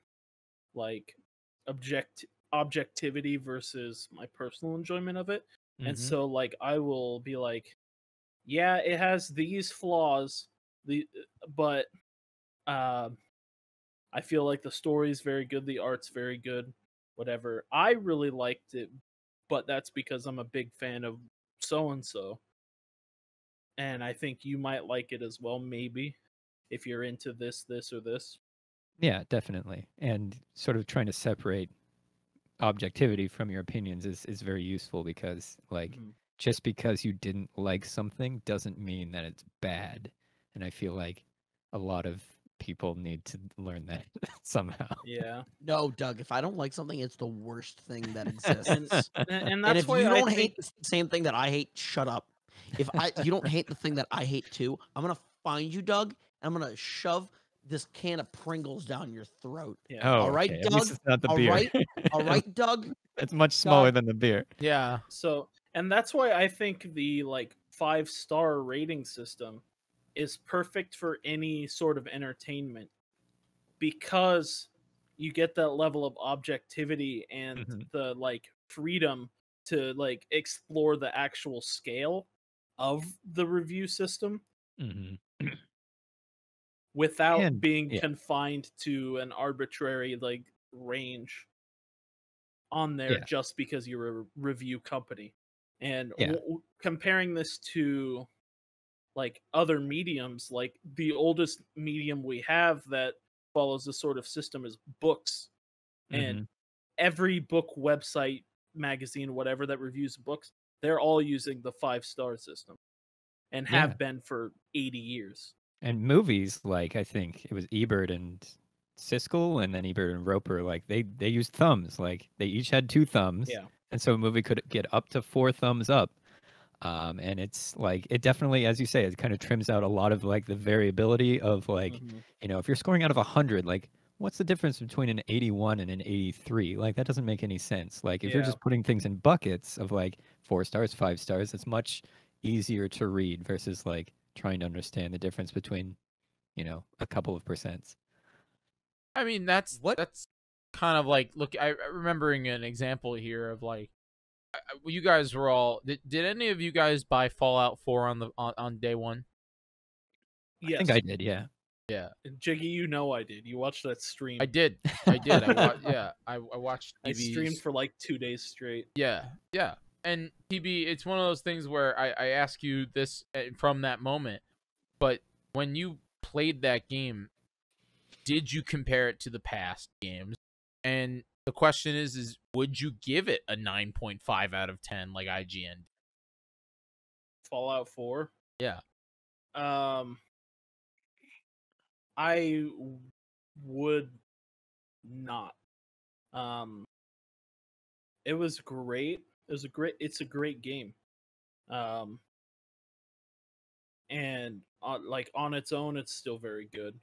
like objectivity versus my personal enjoyment of it. And Mm-hmm. so like I will be like, yeah, it has these flaws, the but uh I feel like the story's very good, the art's very good, whatever. I really liked it, but that's because I'm a big fan of so and so, and I think you might like it as well, maybe, if you're into this, this, or this. Yeah, definitely. And sort of trying to separate objectivity from your opinions is very useful because like Mhm. just because you didn't like something doesn't mean that it's bad. And I feel like a lot of people need to learn that somehow. Yeah, No, Doug, if I don't like something, it's the worst thing that and exists. and And that's if why you I don't think hate the same thing that I hate, shut up. If you don't hate the thing that I hate too, I'm gonna find you, Doug, and I'm gonna shove this can of Pringles down your throat. yeah. Oh, All right, okay. At least Doug? it's not the All beer. right? All right, Doug? It's much smaller Doug? than the beer. Yeah. So, and that's why I think the like 5-star rating system is perfect for any sort of entertainment because you get that level of objectivity and Hmm. the like freedom to like explore the actual scale of the review system Hmm. without And being yeah, confined to an arbitrary like range on there yeah, just because you're a review company. And yeah. comparing this to like other mediums, like the oldest medium we have that follows this sort of system is books. And Hmm. every book website, magazine, whatever that reviews books, they're all using the 5-star system and Yeah. have been for 80 years. And movies, like I think it was Ebert and Siskel, and then Ebert and Roper, like they used thumbs. Like they each had 2 thumbs, Yeah. and so a movie could get up to 4 thumbs up. And it's like it definitely, as you say, it kind of trims out a lot of like the variability of like, Hmm. if you're scoring out of 100, like what's the difference between an 81 and an 83? Like that doesn't make any sense. Like if you're Yeah. just putting things in buckets of like 4 stars, 5 stars, it's much easier to read versus like trying to understand the difference between, a couple of percents. I mean, What? that's kind of like look. I remembering an example here of like you guys were all. Did any of you guys buy Fallout 4 on day one? I think I Yes. did, yeah. Yeah, Jiggy, you know I did. You watched that stream. I did. I did. I watched. Yeah, I watched I streamed TV's. for like 2 days straight. Yeah, yeah. And TB, it's one of those things where I ask you this from that moment, but when you played that game, did you compare it to the past games? And The question is would you give it a 9.5 out of 10 like IGN? Fallout 4. Yeah. I would not. It was great. It's a great game. And like on its own, it's still very good.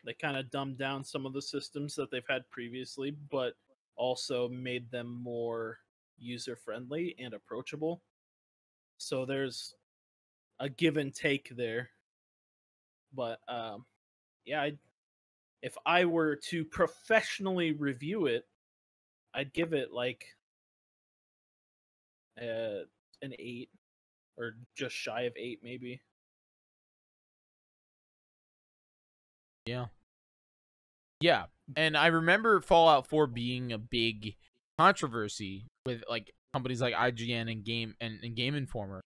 They kind of dumbed down some of the systems that they've had previously, but also made them more user friendly and approachable. So there's a give and take there. But yeah, if I were to professionally review it, I'd give it like an 8 or just shy of 8 maybe. Yeah. Yeah. And I remember Fallout 4 being a big controversy with like companies like IGN and Game Informer.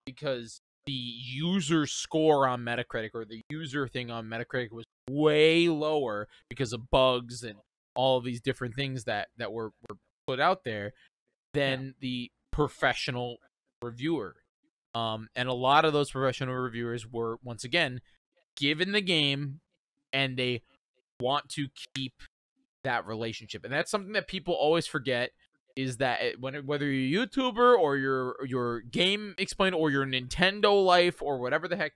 Because the user score on Metacritic or the user thing on Metacritic was way lower because of bugs and all of these different things that were put out there than the professional reviewer. And a lot of those professional reviewers were, once again, given the game and they want to keep that relationship. And that's something that people always forget is that whether you're a YouTuber or your game explainer or your Nintendo life or whatever the heck,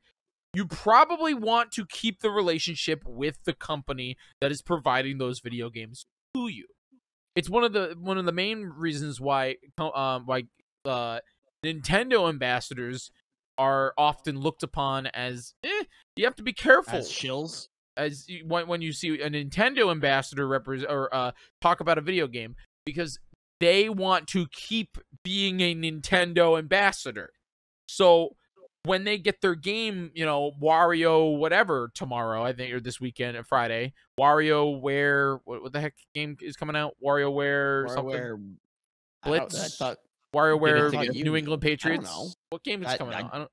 you probably want to keep the relationship with the company that is providing those video games to you. It's one of the main reasons why Nintendo ambassadors are often looked upon as you have to be careful As shills. as when you see a Nintendo ambassador represent or talk about a video game, because they want to keep being a Nintendo ambassador. So when they get their game, Wario whatever tomorrow, I think, or this weekend, Friday, WarioWare, what the heck game is coming out? WarioWare something. Blitz. I thought WarioWare you- New England I Patriots. don't know. What game is coming out?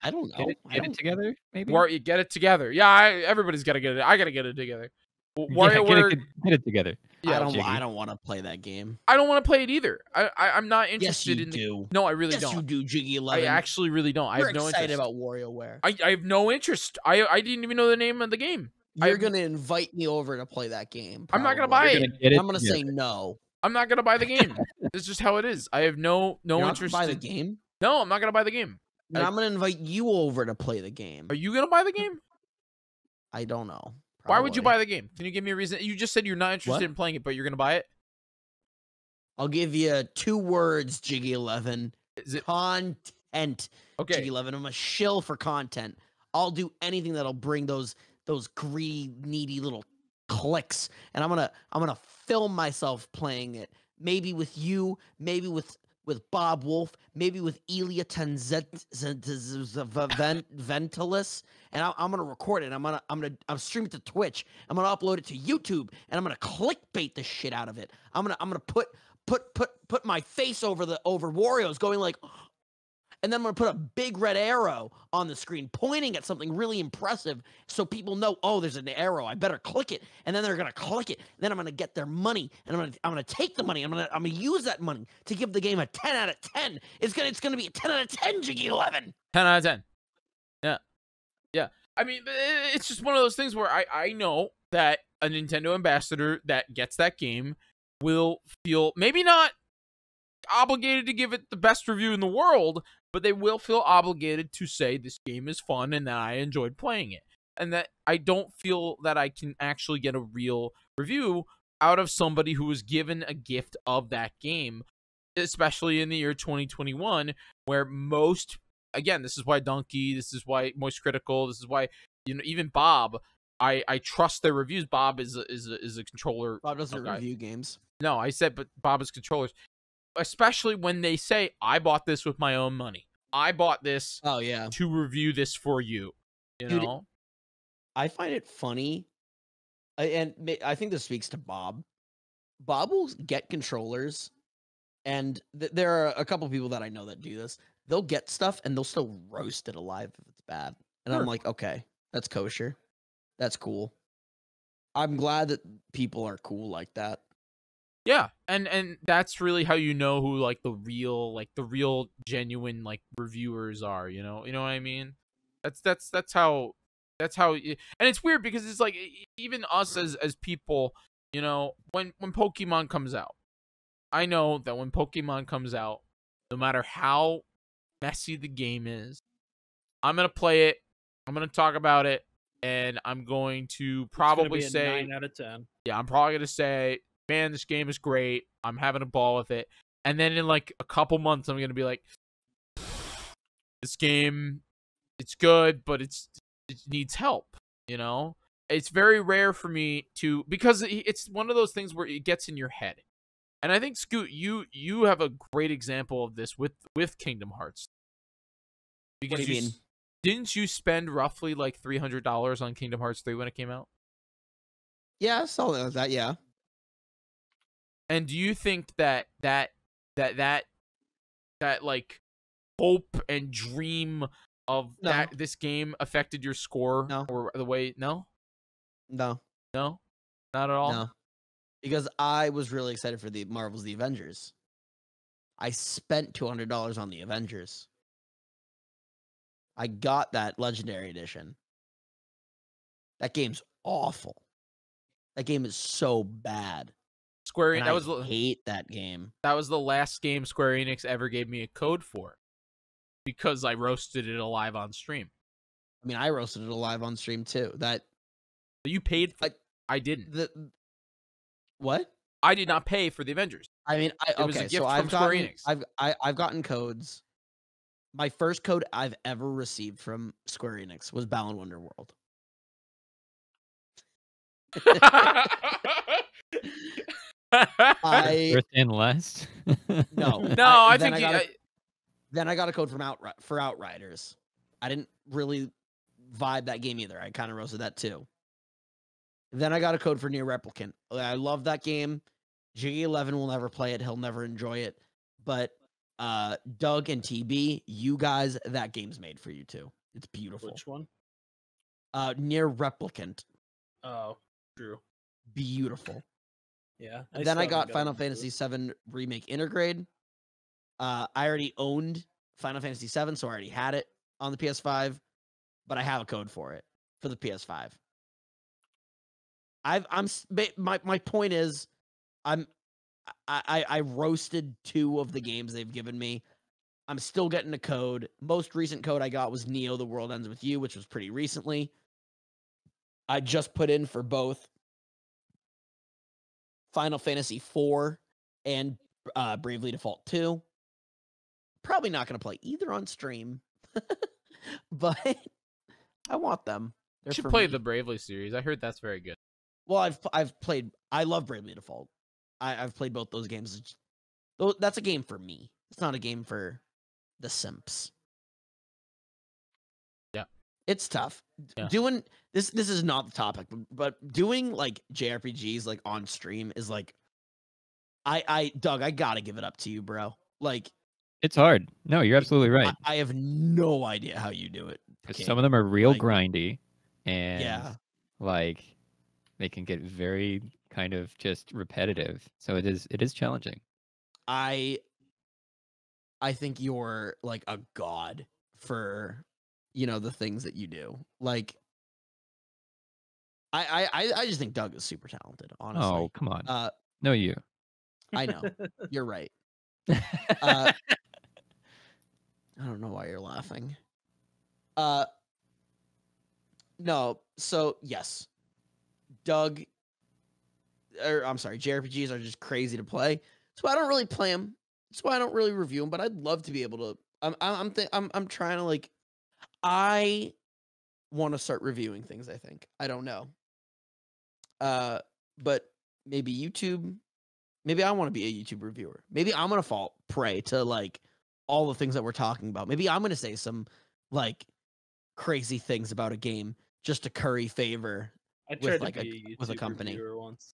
I don't know. Get it together, maybe. You get it together. Yeah, everybody's got to get it. I got to get it together. WarioWare. Get it together. I Jyggy. don't want to play that game. I don't want to play it either. I'm not interested Yes, you do. No, I really Yes, don't. you do, Jyggy I 11. actually really don't. I You're have no excited interest. about WarioWare. I have no interest. I didn't even know the name of the game. You're gonna invite me over to play that game. I'm not gonna probably. buy You're it. gonna get it I'm gonna say together. no. I'm not gonna buy the game. It's just how it is. I have no You're not interest. gonna buy the game. No, I'm not gonna buy the game. Then I'm gonna invite you over to play the game. Are you gonna buy the game? I don't know. Why would you Probably. buy the game? Can you give me a reason? You just said you're not interested What? in playing it, but you're gonna buy it. I'll give you 2 words, Jyggy 11. Is it Content. okay? Jyggy 11. I'm a shill for content. I'll do anything that'll bring those greedy, needy little clicks, and I'm gonna film myself playing it. Maybe with you, maybe with Bob Wolf, maybe with Elia Ventalis, and I'm gonna record it. I'm gonna stream it to Twitch. I'm gonna upload it to YouTube, and I'm gonna clickbait the shit out of it. I'm gonna put my face over Wario's going like, and then I'm gonna put a big red arrow on the screen pointing at something really impressive, so people know, oh, there's an arrow. I better click it, and then they're gonna click it. Then I'm gonna get their money, and I'm gonna take the money. I'm gonna use that money to give the game a 10 out of 10. It's gonna be a 10 out of 10, Jyggy 11. 10 out of 10. Yeah. I mean, it's just one of those things where I know that a Nintendo ambassador that gets that game will feel maybe not obligated to give it the best review in the world, but they will feel obligated to say this game is fun and that I enjoyed playing it. And that I don't feel that I can actually get a real review out of somebody who was given a gift of that game, especially in the year 2021, where most, again, this is why Donkey, this is why Moist Critical, this is why, even Bob, I trust their reviews. Bob is a controller. Bob doesn't guy. review games. No, I said, but Bob is controllers. Especially when they say, I bought this with my own money. I bought this Oh yeah. to review this for you. You Dude, know? I find it funny, and I think this speaks to Bob. Bob will get controllers, and there are a couple people that I know that do this. They'll get stuff, and they'll still roast it alive if it's bad. And Sure. I'm like, okay, that's kosher. That's cool. I'm glad that people are cool like that. Yeah, and that's really how you know who like the real genuine like reviewers are. You know what I mean? That's how and it's weird because it's like even us as people, you know, when Pokemon comes out, I know that when Pokemon comes out, no matter how messy the game is, I'm gonna play it, I'm gonna talk about it, and I'm going to It's gonna probably be a say, 9 out of 10. yeah, I'm probably gonna say, man, this game is great. I'm having a ball with it. And then in like a couple months, I'm gonna be like, this game, it's good, but it needs help. You know, it's very rare for me to because it's one of those things where it gets in your head. And I think Scoot, you have a great example of this with Kingdom Hearts. Because What do you mean? Didn't you spend roughly like $300 on Kingdom Hearts 3 when it came out? Yeah, something like that. Yeah. And do you think that like hope and dream of No. that this game affected your score No. or the way? No, No. not at all. No. Because I was really excited for the Marvel's The Avengers. I spent $200 on the Avengers. I got that Legendary Edition. That game's awful. That game is so bad. Square And Enix, I hate that game. that was the last game Square Enix ever gave me a code for, because I roasted it alive on stream. I mean, I roasted it alive on stream too. That You paid for I didn't. What? I did not pay for the Avengers. I mean, It was a okay, gift so from Square Enix. I've gotten codes. My first code I've ever received from Square Enix was Balan Wonderworld. First and last. No. I then think then I got a code from Outriders. I didn't really vibe that game either. I kind of roasted that too. Then I got a code for Near Replicant. I love that game. Jyggy 11 will never play it. He'll never enjoy it. But Doug and TB, you guys, that game's made for you too. It's beautiful. Which one? Near Replicant. Oh, true. Beautiful. Yeah. Then I got Final Fantasy VII Remake Intergrade. I already owned Final Fantasy VII, so I already had it on the PS5, but I have a code for it for the PS5. My point is, I roasted 2 of the games they've given me. I'm still getting a code. Most recent code I got was Neo: The World Ends With You, which was pretty recently. I just put in for both Final Fantasy IV and Bravely Default 2. Probably not going to play either on stream, but I want them. you should play the Bravely series. I heard that's very good. Well, I've played. I love Bravely Default. I've played both those games. That's a game for me. It's not a game for the simps. Yeah, it's tough. Yeah. Doing this is not the topic, but doing like JRPGs like on stream is like, Doug, I gotta give it up to you, bro. Like, it's hard. No, you're absolutely right. I have no idea how you do it. Because some of them are real Like, grindy, and yeah, like they can get very kind of just repetitive. So it is challenging. I think you're like a god for, the things that you do. Like, I just think Doug is super talented, honestly. Oh, come on. No, you. I know. You're right. I don't know why you're laughing. No, so yes. Doug, I'm sorry, JRPGs are just crazy to play. That's why I don't really play them. That's why I don't really review them, but I'd love to be able to. I'm trying to, like, I want to start reviewing things, I think. I don't know. But maybe YouTube, maybe I want to be a YouTube reviewer. Maybe I'm going to fall prey to, like, all the things that we're talking about. Maybe I'm going to say some, like, crazy things about a game just to curry favor I tried with, to like, be with a YouTube company. reviewer once.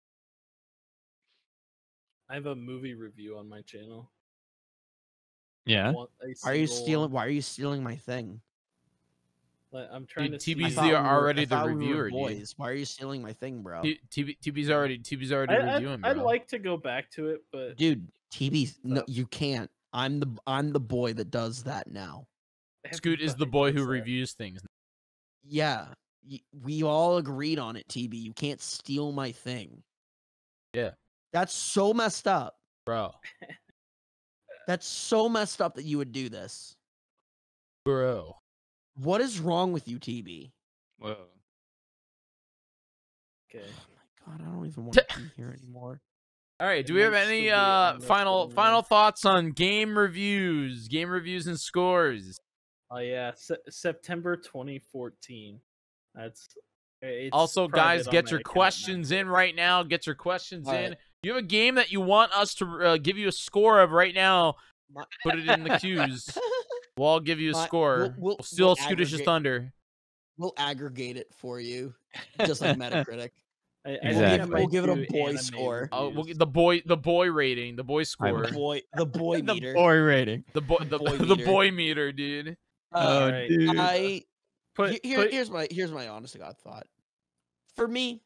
I have a movie review on my channel. Yeah. Why are you stealing my thing? Like, I'm trying to see. TB's thought we were- already I the thought we were reviewer, dude. boys. Why are you stealing my thing, bro? TB's already reviewing, bro. I'd like to go back to it, but Dude, TB's no, Tough. you can't. I'm the boy that does that now. Scoot is the everybody boy does who that. reviews things. Yeah, we all agreed on it, TB. You can't steal my thing. Yeah. That's so messed up. Bro. That's so messed up that you would do this. Bro. What is wrong with you, TB? Whoa. Okay. Oh my god, I don't even want to be here anymore. All right, do It we have might any still be on this final thing, thoughts on game reviews and scores? Oh yeah, September 2014. It's Also, private guys, on get my your account, questions not in right now. Get your questions All in. right. You have a game that you want us to give you a score of right now, My- put it in the queues. We'll all give you a My- score. we'll We'll steal Scootish's aggregate- thunder. We'll aggregate it for you, just like Metacritic. I think I Exactly. might We'll give it a do boy anime score. We'll reviews. get the boy rating, the boy score, The boy The meter. boy rating. the boy the boy the meter. boy meter, dude. Oh, Alright. dude. Here's my honest to God thought. For me,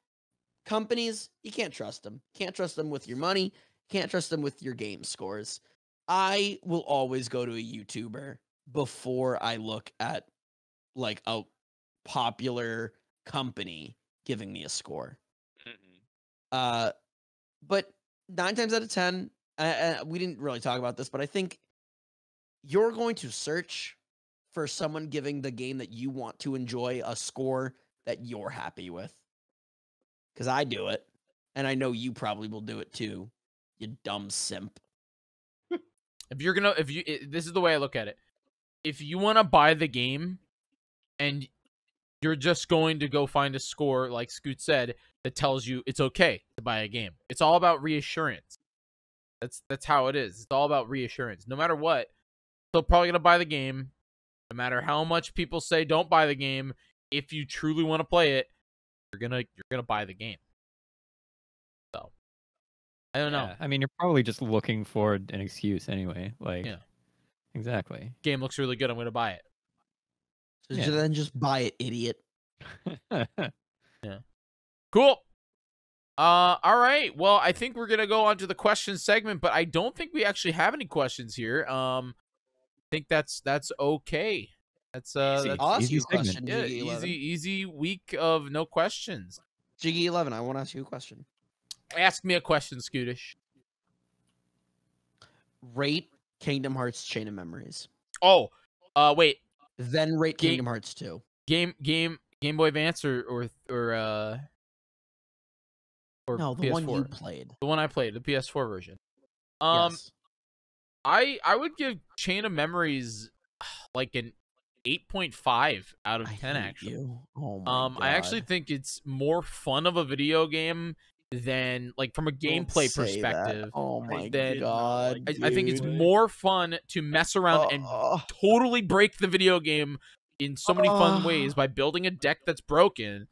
companies, you can't trust them. Can't trust them with your money. Can't trust them with your game scores. I will always go to a YouTuber before I look at like a popular company giving me a score. But 9 times out of 10, we didn't really talk about this, but I think you're going to search for someone giving the game that you want to enjoy a score that you're happy with. Because I do it, and I know you probably will do it too, you dumb simp. This is the way I look at it. If you want to buy the game and you're just going to go find a score, like Scoot said, that tells you it's okay to buy a game. It's all about reassurance. That's how it is. It's all about reassurance. No matter what, they're probably gonna buy the game. No matter how much people say don't buy the game, if you truly want to play it, you're gonna buy the game. So I don't know. Yeah, I mean, you're probably just looking for an excuse anyway. Like, Yeah. Exactly. Game looks really good. I'm gonna buy it. So Yeah. then just buy it, idiot. Cool. All right. Well, I think we're gonna go on to the question segment, but I don't think we actually have any questions here. I think that's okay. That's Easy. that's I'll ask Easy you a segment. question, yeah, Jyggy 11. easy week of no questions. Jyggy 11, I want to ask you a question. Ask me a question, Scootish. Rate Kingdom Hearts Chain of Memories. Oh, wait. Then rate Ga- Kingdom Hearts 2. Game Boy Advance or No, the PS4. one you played. The one I played, the PS4 version. Yes. I would give Chain of Memories like an 8.5 out of 10 I hate actually. you. Oh my God. I actually think it's more fun of a video game than like from a Don't gameplay say that. perspective. Oh my Then- God. I think it's dude. more fun to mess around and totally break the video game in so many fun ways by building a deck that's broken.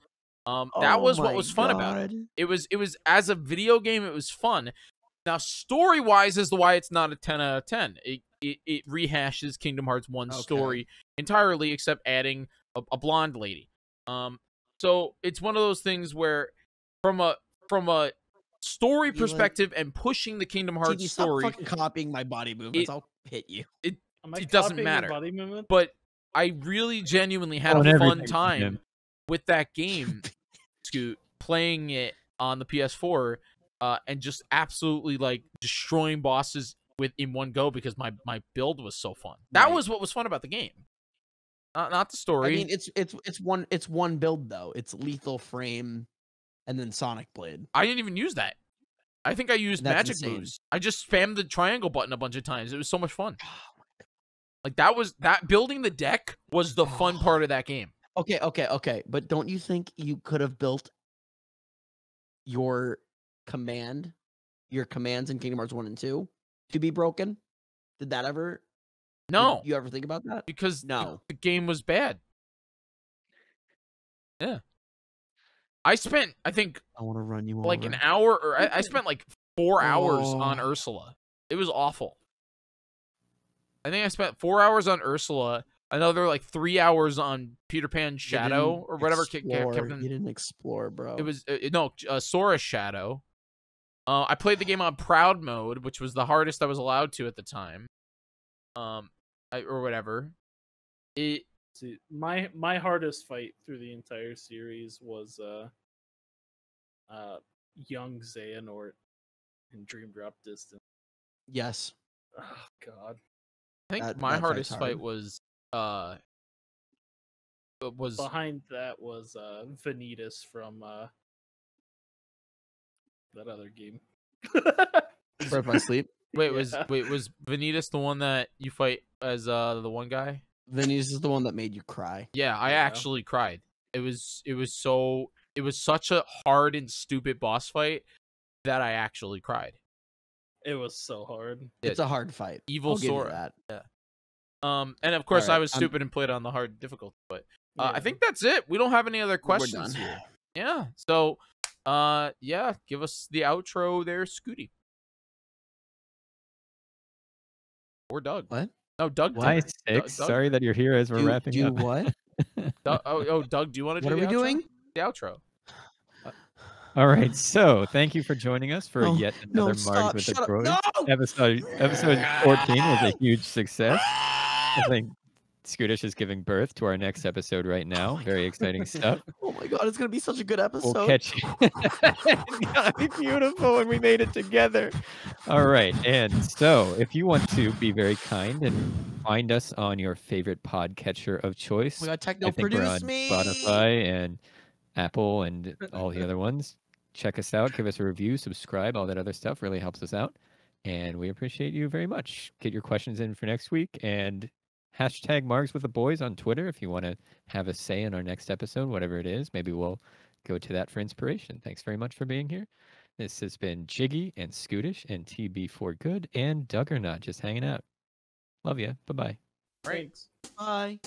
That was what was fun about it. It was as a video game, it was fun. Now, story-wise is why it's not a 10 out of 10. It rehashes Kingdom Hearts 1's Okay. story entirely, except adding a blonde lady. So it's one of those things where, from a story You like- perspective and pushing the Kingdom Hearts TV, stop story, fucking copying my body movements. It- I'll hit you. Am I it doesn't copying your matter. Body movement? but I really genuinely had On a fun everything from time him. with that game, Scoot, playing it on the PS4, and just absolutely like destroying bosses in one go because my build was so fun. That Right. was what was fun about the game, not the story. I mean, it's one build though. It's Lethal Frame, and then Sonic Blade. I didn't even use that. I think I used That's magic insane. moves. I just spammed the triangle button a bunch of times. It was so much fun. Like that building the deck was the fun part of that game. Okay. But don't you think you could have built your commands in Kingdom Hearts 1 and 2 to be broken? Did that ever? No, Did you ever think about that? because No. the game was bad. Yeah. I spent, I think, I want to run you like over. an hour, or I spent like 4 hours on Oh. Ursula. It was awful. I think I spent 4 hours on Ursula, another like 3 hours on Peter Pan's Shadow or whatever. You didn't explore, bro. It was Sora's Shadow. I played the game on Proud mode, which was the hardest I was allowed to at the time. Or whatever. See, my hardest fight through the entire series was young Xehanort in Dream Drop Distance. Yes. Oh God. I think That my fight's hardest fight hard. was Behind that was Vanitas from that other game. Birth by Sleep. wait, Yeah. was Vanitas the one that you fight as the one guy? Vinny's is the one that made you cry. Yeah, I Yeah. actually cried. It was such a hard and stupid boss fight that I actually cried. It was so hard. It's a hard fight. Evil I'll give you Sora. that. And of course Alright, I was stupid and played on the hard difficulty, but I Yeah. think that's it. We don't have any other We're questions done. here. Yeah. So yeah, give us the outro there, Scooty. Or Doug. What? No, Doug. Why did it. 6? Doug- Sorry that you're here as we're wrapping do up. what? Doug, do you want to do What are the we outro? doing? The outro. All right, so thank you for joining us for No, yet no, another stop, Margs with shut the up, Droid. no! Episode 14 was a huge success. I think Scootish is giving birth to our next episode right now. Very exciting stuff. Oh my god, it's gonna be such a good episode. We'll catch you. It's gonna be beautiful when we made it together. All right, and so if you want to be very kind and find us on your favorite podcatcher of choice, We got I Techno think we're produce on me. Spotify and Apple and all the other ones. Check us out, give us a review, subscribe, all that other stuff really helps us out. And we appreciate you very much. Get your questions in for next week and hashtag Margs with the Boys on Twitter if you want to have a say in our next episode, whatever it is. Maybe we'll go to that for inspiration. Thanks very much for being here. This has been Jyggy and Scootish and TB for Good and Doug or Not just hanging out. Love ya. Bye-bye. Right. Thanks. Bye.